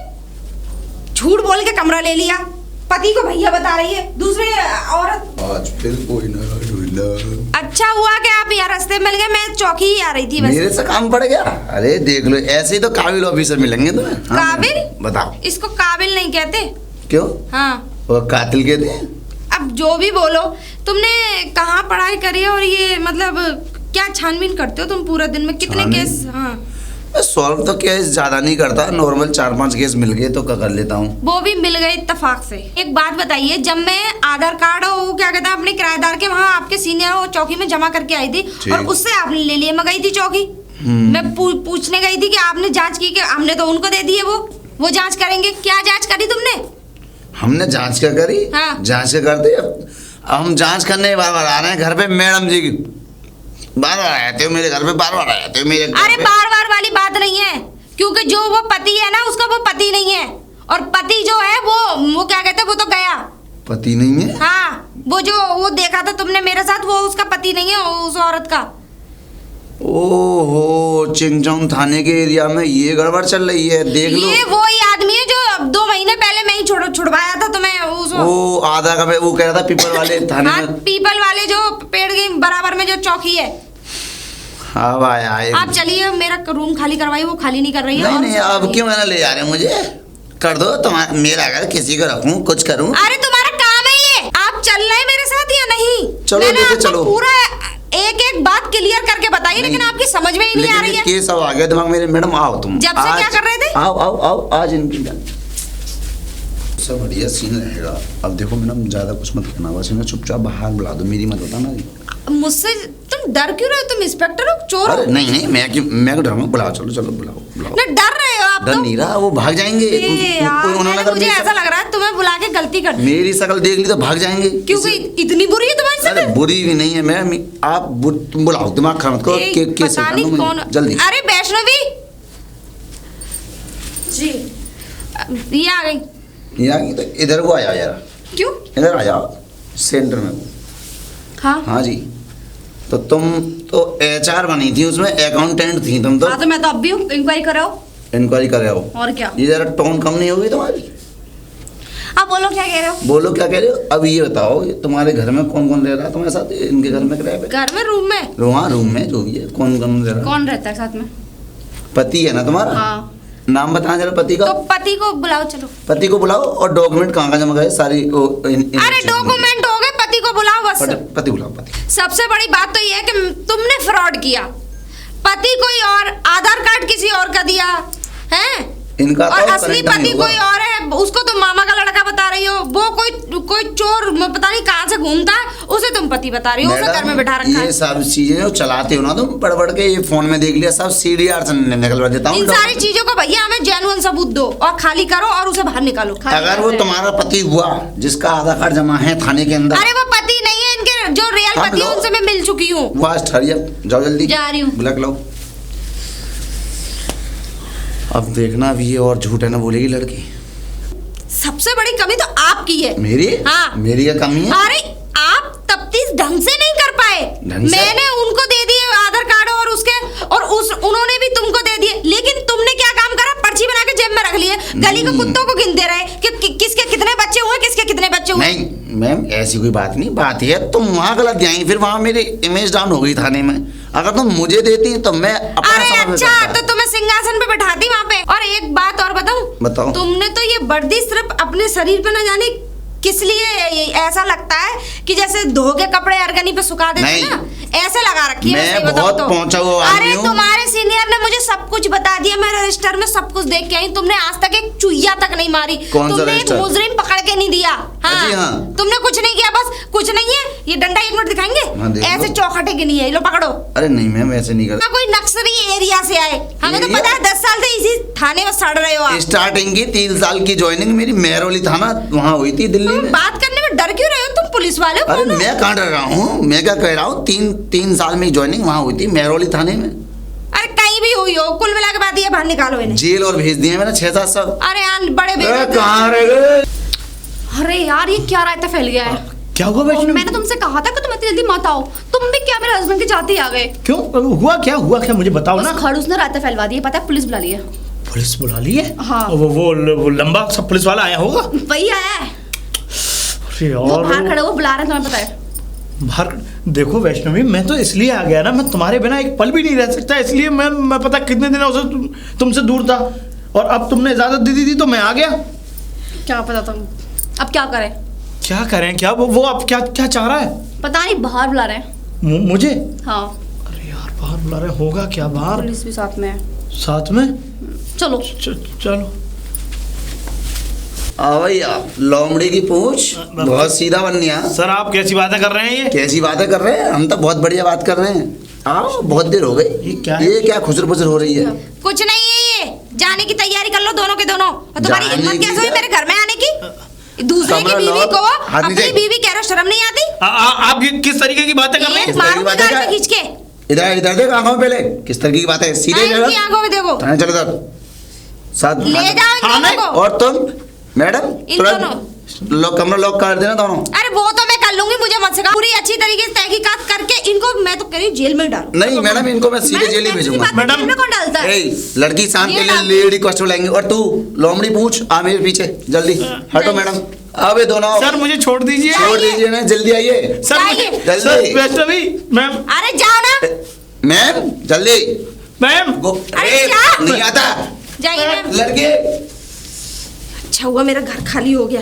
Speaker 2: झूठ बोल के कमरा ले लिया, पति को भैया बता रही है, दूसरे औरत।
Speaker 1: आज फिर कोई ना ढूंढा।
Speaker 2: अच्छा हुआ कि आप यहाँ रास्ते में मिल गए, मैं चौकी ही आ रही थी बस।
Speaker 1: मेरे से काम पड़ गया। अरे देख लो, ऐसे ही तो काबिल ऑफिसर मिलेंगे तुम्हें। हाँ,
Speaker 2: काबिल?
Speaker 1: बताओ।
Speaker 2: इसको काबिल नहीं कहते।
Speaker 1: क्यों?
Speaker 2: हाँ,
Speaker 1: वो कातिल कहते हैं।
Speaker 2: अब जो भी बोलो, तुमने कहाँ पढ़ाई करी है और ये मतलब क्या छानबीन करते हो तुम पूरा दिन में? कितने
Speaker 1: छानबीन?
Speaker 2: केस? हाँ,
Speaker 1: मैं सॉल्व तो केस ज्यादा नहीं करता, नॉर्मल 4-5 केस मिल गए तो कर लेता हूँ।
Speaker 2: वो भी मिल गए इत्तेफाक से। एक बात बताइए, जब मैं आधार कार्ड और वो क्या कहता है अपने किराएदार के वहाँ आपके सीनियर और चौकी में जमा करके आई थी
Speaker 1: ठीक।
Speaker 2: और उससे आपने ले लिए, मैं गई थी चौकी, मैं पूछने गई थी कि आपने जांच की कि हमने तो उनको दे दिए, वो जांच करेंगे। क्या जांच करी तुमने?
Speaker 1: हमने जांच क्या करी?
Speaker 2: हाँ।
Speaker 1: जांच क्या करते? अब हम जांच करने बार बार आ रहे हैं घर पे, मैडम जी की बार बार आते हो मेरे घर पे, बार बार आते हो मेरे घर
Speaker 2: अरे
Speaker 1: पे।
Speaker 2: बार बार वाली बात नहीं है, क्योंकि जो वो पति है ना उसका वो पति नहीं है, और पति जो है वो क्या कहते हैं, वो तो गया।
Speaker 1: पति नहीं है?
Speaker 2: हाँ, वो देखा था तुमने मेरे साथ, वो उसका पति नहीं है, उस औरत का।
Speaker 1: ओहो, चिंगचोंग थाने के एरिया में ये गड़बड़ चल रही है, देख लो।
Speaker 2: ये वो ही आदमी है जो 2 महीने पहले मैं ही छुड़वाया था तुम्हें उस।
Speaker 1: वो आधा का वो कह रहा था पीपल वाले थाने
Speaker 2: हाँ,
Speaker 1: में।
Speaker 2: पीपल वाले जो पेड़ के बराबर में जो चौकी है।
Speaker 1: हाँ भाई आए।
Speaker 2: आप चलिए, मेरा रूम खाली करवाइए, वो खाली नहीं कर रही है।
Speaker 1: नहीं
Speaker 2: और
Speaker 1: नहीं, अब क्यों मैंने ले जा रहे हैं मुझे? कर दो तुम्हारा, मेरा घर किसी को रखूं, कुछ करूं।
Speaker 2: अरे तुम्हारा काम है ये, आप चल रहे हैं मेरे साथ या नहीं?
Speaker 1: चलो,
Speaker 2: मैंने
Speaker 1: लेके
Speaker 2: आपको
Speaker 1: चलो।
Speaker 2: पूरा एक बात क्लियर करके बताइए, लेकिन आपकी समझ में ही नहीं आ रही है।
Speaker 1: केस अब आ गया दिमाग मेरे। मैडम आओ तुम।
Speaker 2: जब से क्या कर रहे थे?
Speaker 1: आओ आओ आओ, आज इनकी सब बढ़िया सीन रहेगा। अब देखो मैडम, ज्यादा कुछ मत करना, बस इन्हें चुपचाप बाहर बुला दो, मेरी मत बताना।
Speaker 2: मुझसे तुम डर क्यों रहे हो? तुम इंस्पेक्टर हो, चोर हो?
Speaker 1: अरे नहीं नहीं, मैं क्यों डरूंगा? बुलाओ, चलो चलो बुलाओ बुलाओ।
Speaker 2: ना डर रहे हो आप
Speaker 1: डर
Speaker 2: तो?
Speaker 1: नहीं रहा, वो भाग जाएंगे। उन्होंने अगर
Speaker 2: मुझे
Speaker 1: मेरी
Speaker 2: ऐसा लग रहा है तुम्हें बुला के गलती कर दी,
Speaker 1: मेरी शकल देख ली तो भाग जाएंगे।
Speaker 2: क्योंकि इतनी बुरी है तुम्हारी
Speaker 1: अरे
Speaker 2: शकल।
Speaker 1: बुरी भी नहीं है मैम, आप तुम बुलाओ, दिमाग खराब मत करो। केस
Speaker 2: पता नहीं कौन
Speaker 1: जल्दी।
Speaker 2: अरे वैष्णवी जी, ये आ गई।
Speaker 1: यहाँ तो इधर को आ जाओ यार,
Speaker 2: क्यों?
Speaker 1: इधर आ जाओ सेंटर में।
Speaker 2: हाँ
Speaker 1: हाँ जी, तो तुम तो HR बनी थी, उसमें अकाउंटेंट थी तुम तो।
Speaker 4: हाँ, तो मैं तो अब भी हूँ, इंक्वायरी कराओ।
Speaker 1: इंक्वायरी कर रहे हो?
Speaker 4: और क्या?
Speaker 1: ये जरा टोन कम नहीं होगी तुम्हारी?
Speaker 2: आप बोलो क्या कह रहे हो?
Speaker 1: बोलो क्या कह रहे हो? अब ये बताओ, ये तुम्हारे घर में कौन कौन रह रहा है तुम्हारे साथ? इनके घर में किराए पे?
Speaker 2: घर में, रूम में?
Speaker 1: रूम में जो भी है, कौन कौन रह रहा है?
Speaker 4: कौन रहता है साथ में?
Speaker 1: पति है ना तुम्हारा?
Speaker 4: हाँ।
Speaker 1: नाम बताना जरा पति का।
Speaker 2: तो पति को बुलाओ, चलो।
Speaker 1: पति को बुलाओ, और डॉक्यूमेंट कहाँ जमा करे सारी?
Speaker 2: अरे डॉक्यूमेंट हो गए, पति को बुलाओ बस।
Speaker 1: पति बुलाओ, पति।
Speaker 2: सबसे बड़ी बात तो ये है कि तुमने फ्रॉड किया, पति कोई और, आधार कार्ड किसी और का दिया है,
Speaker 1: इनका
Speaker 2: और
Speaker 1: तो
Speaker 2: असली
Speaker 1: correct नहीं
Speaker 2: पति
Speaker 1: होगा।
Speaker 2: कोई और है, उसको तुम मामा का लड़का बता रही हो। वो कोई चोर पता नहीं कहाँ से घूमता है, उसे तुम पति बता रही हो, उसे घर में बैठा रखा है।
Speaker 1: ये सब चीजें जो चलाते हो ना तुम, पढ़ पढ़ के ये फोन में देख लिया, सब CDR से निकलवा देता हूँ।
Speaker 2: इन सारी चीजों को भैया हमें जेन्युइन सबूत दो और खाली करो और उसे बाहर निकालो।
Speaker 1: अगर वो तुम्हारा पति हुआ जिसका आधार कार्ड जमा है थाने के अंदर,
Speaker 2: अरे वो पति नहीं है, इनके जो रियल
Speaker 1: हम
Speaker 2: पति है
Speaker 1: लोग-
Speaker 2: उनसे मैं मिल चुकी हूँ।
Speaker 1: वो आज ठहरिए, जाओ जल्दी,
Speaker 4: जा रही हूँ।
Speaker 1: बुला के लाओ। अब देखना भी ये और झूठ है ना बोलेगी लड़की।
Speaker 2: सबसे बड़ी कमी तो आपकी है।
Speaker 1: मेरी?
Speaker 2: हाँ।
Speaker 1: मेरी क्या कमी है?
Speaker 2: अरे आप तफ्तीश ढंग से नहीं कर पाए।
Speaker 1: ढंग से?
Speaker 2: मैंने उनको दे दिए आधार कार्ड और उन्होंने भी तुमको दे दिए, लेकिन तुमने क्या काम करा? पर्ची बना के जेब में रख लिए, गली के कुत्तों को गिनते रहे कि किसके कितने बच्चे हुए, किसके कितने बच्चे हुए।
Speaker 1: नहीं मैम, ऐसी कोई बात नहीं। बात है तुम वहाँ गलत आई, फिर वहाँ मेरी इमेज डाउन हो गई थाने में। अगर तुम मुझे देती तो मैं अपना
Speaker 2: अरे
Speaker 1: समझ में
Speaker 2: अच्छा,
Speaker 1: करता।
Speaker 2: तो तुम्हें सिंहासन पे बैठाती वहाँ पे। और एक बात और बताऊं?
Speaker 1: बताओ।
Speaker 2: तुमने तो ये वर्दी सिर्फ अपने शरीर पे न जाने किस लिए ऐसा लगता है कि जैसे धो के कपड़े अरगनी पे सुखा देते हैं ना, ऐसे लगा रखी है।
Speaker 1: मैं
Speaker 2: सही बताऊं
Speaker 1: बहुत
Speaker 2: तो।
Speaker 1: पहुंचा हुआ आदमी
Speaker 2: अरे
Speaker 1: हूं।
Speaker 2: तुम्हारे सीनियर ने मुझे सब कुछ बता दिया, मैं रजिस्टर में सब कुछ देख के आई। तुमने आज तक एक चुईया तक नहीं मारी।
Speaker 1: कौन सा
Speaker 2: तुमने एक
Speaker 1: रजिस्टर?
Speaker 2: मुजरिम पकड़ के नहीं दिया।
Speaker 1: जी हाँ।
Speaker 2: तुमने कुछ नहीं किया, बस कुछ नहीं है। ये डंडा 1 मिनट
Speaker 1: हाँ,
Speaker 2: दिखाएंगे?
Speaker 1: देख
Speaker 2: ऐसे
Speaker 1: लो।
Speaker 2: चौखटे के नहीं है, लो पकड़ो।
Speaker 1: अरे नहीं मैम, ऐसे नहीं करता।
Speaker 2: ना कोई नक्सली एरिया से आए, हमें तो
Speaker 1: एरिया?
Speaker 2: पता है 10 साल से इसी थाने में सड़ रहे हो आप।
Speaker 1: स्टार्टिंग की 3 साल की ज्वाइनिंग मेरी मेहरौली थाना वहाँ हुई थी दिल्ली
Speaker 2: तुम
Speaker 1: में।
Speaker 2: बात करने में डर क्यों रहे हो? तुम पुलिस वाले हो?
Speaker 1: अरे
Speaker 2: कौन हो?
Speaker 1: मैं कहाँ डर रहा हूँ, मैं क्या कह रहा हूँ, 3 साल में ज्वाइनिंग वहाँ हुई थी मेहरौली थाने में।
Speaker 2: अरे कहीं भी हुई हो। कुल मिला के बात ये बाहर निकालो इन्हें।
Speaker 1: जेल और भेज दिए मैंने 600-700।
Speaker 2: अरे यार बड़े
Speaker 1: ए,
Speaker 2: बेइज्जत।
Speaker 1: कहाँ रह गए?
Speaker 4: अरे यार ये क्या रायता फैल गया है।
Speaker 3: क्या हुआ
Speaker 4: और
Speaker 3: वैष्णवी?
Speaker 4: मैंने तुमसे कहा था कि तुम इतनी जल्दी मत आओ, तुम भी क्या मेरे हस्बैंड के जाते ही आ गए।
Speaker 3: क्यों हुआ क्या मुझे बताओ ना।
Speaker 4: उस खड़ूस ने रायता फैलवा दिया, पता है पुलिस बुला ली है।
Speaker 3: पुलिस बुला ली है?
Speaker 4: हाँ।
Speaker 3: वो लंबा सब पुलिस वाला आया होगा।
Speaker 4: वही आया है,
Speaker 3: अरे
Speaker 4: वो बाहर
Speaker 3: यार
Speaker 4: खड़े वो बुला रहे हैं, तुम्हें पता है।
Speaker 3: बाहर देखो वैष्णवी, मैं तो इसलिए आ गया ना, मैं तुम्हारे बिना एक पल भी नहीं रह सकता, इसलिए मैं पता कितने दिनों से तुमसे दूर था, और अब तुमने इजाजत दे दी थी तो मैं आ गया।
Speaker 4: क्या पता तुम अब क्या करें।
Speaker 3: क्या करें? क्या वो अब क्या चाह रहा है?
Speaker 4: पता नहीं, बाहर बुला रहे हैं।
Speaker 3: मुझे?
Speaker 4: हाँ
Speaker 3: अरे यार बाहर बुला रहे, होगा क्या बाहर?
Speaker 4: पुलिस भी साथ में है।
Speaker 3: साथ में?
Speaker 4: चलो
Speaker 3: चलो।
Speaker 1: भैया लोमड़ी की पूंछ बहुत सीधा बन गया।
Speaker 3: सर आप कैसी बातें कर रहे हैं ये?
Speaker 1: कैसी बातें कर रहे हैं? हम तो बहुत बढ़िया बात कर रहे हैं। आओ, बहुत देर हो गई।
Speaker 3: ये क्या है?
Speaker 1: ये क्या खुसर पुसर हो रही है?
Speaker 2: कुछ नहीं है, ये जाने की तैयारी कर लो दोनों के दोनों। और तुम्हारी
Speaker 1: जाने
Speaker 2: हिम्मत
Speaker 1: की
Speaker 2: कैसे हुई
Speaker 1: क्या?
Speaker 2: मेरे घर में आने की? दूसरे की
Speaker 1: कमरा
Speaker 2: बीवी
Speaker 1: लॉक,
Speaker 2: को
Speaker 1: हाथ
Speaker 2: अपनी
Speaker 1: नीचे।
Speaker 2: बीवी कह रहे हो, शर्म नहीं आती?
Speaker 3: आप ये किस तरीके की बातें कर रहे हैं?
Speaker 2: ये
Speaker 1: किस तरह की
Speaker 2: मारूंगी
Speaker 1: बातें
Speaker 2: गाल
Speaker 1: क्या?
Speaker 2: में खींच के।
Speaker 1: इधर देख आंखों में पहले, किस तरह की बात है? सीधे
Speaker 2: हाँ, इनकी आंखों में देखो।
Speaker 1: हाँ, चलो इधर साथ
Speaker 2: ले जाओ इन
Speaker 3: हाँ,
Speaker 2: दोनों को।
Speaker 1: और तुम मैडम
Speaker 2: इन
Speaker 1: तुरंत लॉक, कमरा लॉक कर देना दोनों।
Speaker 2: अरे वो तो मैं कर लूंगी, मुझे मत सिखा। पूरी अच्छी तरीके से तहकीकात करके इनको मैं तो कह रही हूँ जेल में डाल।
Speaker 1: नहीं मैडम, इनको मैं सीधे जेल ही भेजूंगा।
Speaker 3: मैडम,
Speaker 4: जेल में कौन डालता है?
Speaker 1: ए, लड़की शाम के
Speaker 2: ये
Speaker 1: लिए
Speaker 2: डाल।
Speaker 1: लेडी कांस्टेबल आएंगे। और तू लोमड़ी पूछ, आ मेरे पीछे जल्दी हटो मैडम। अबे दोनों
Speaker 3: सर मुझे छोड़ दीजिए।
Speaker 1: छोड़ दीजिए ना, जल्दी आइए।
Speaker 3: सर
Speaker 2: जाइए।
Speaker 1: जल्दी।
Speaker 3: सर वैष्णवी मैम,
Speaker 2: अरे जाओ ना।
Speaker 1: मैम जल्दी
Speaker 3: मैम
Speaker 2: अरे
Speaker 1: ए,
Speaker 2: क्या?
Speaker 1: नहीं आता
Speaker 2: जाइए मैम।
Speaker 1: लड़के।
Speaker 2: अच्छा हुआ मेरा घर खाली हो गया।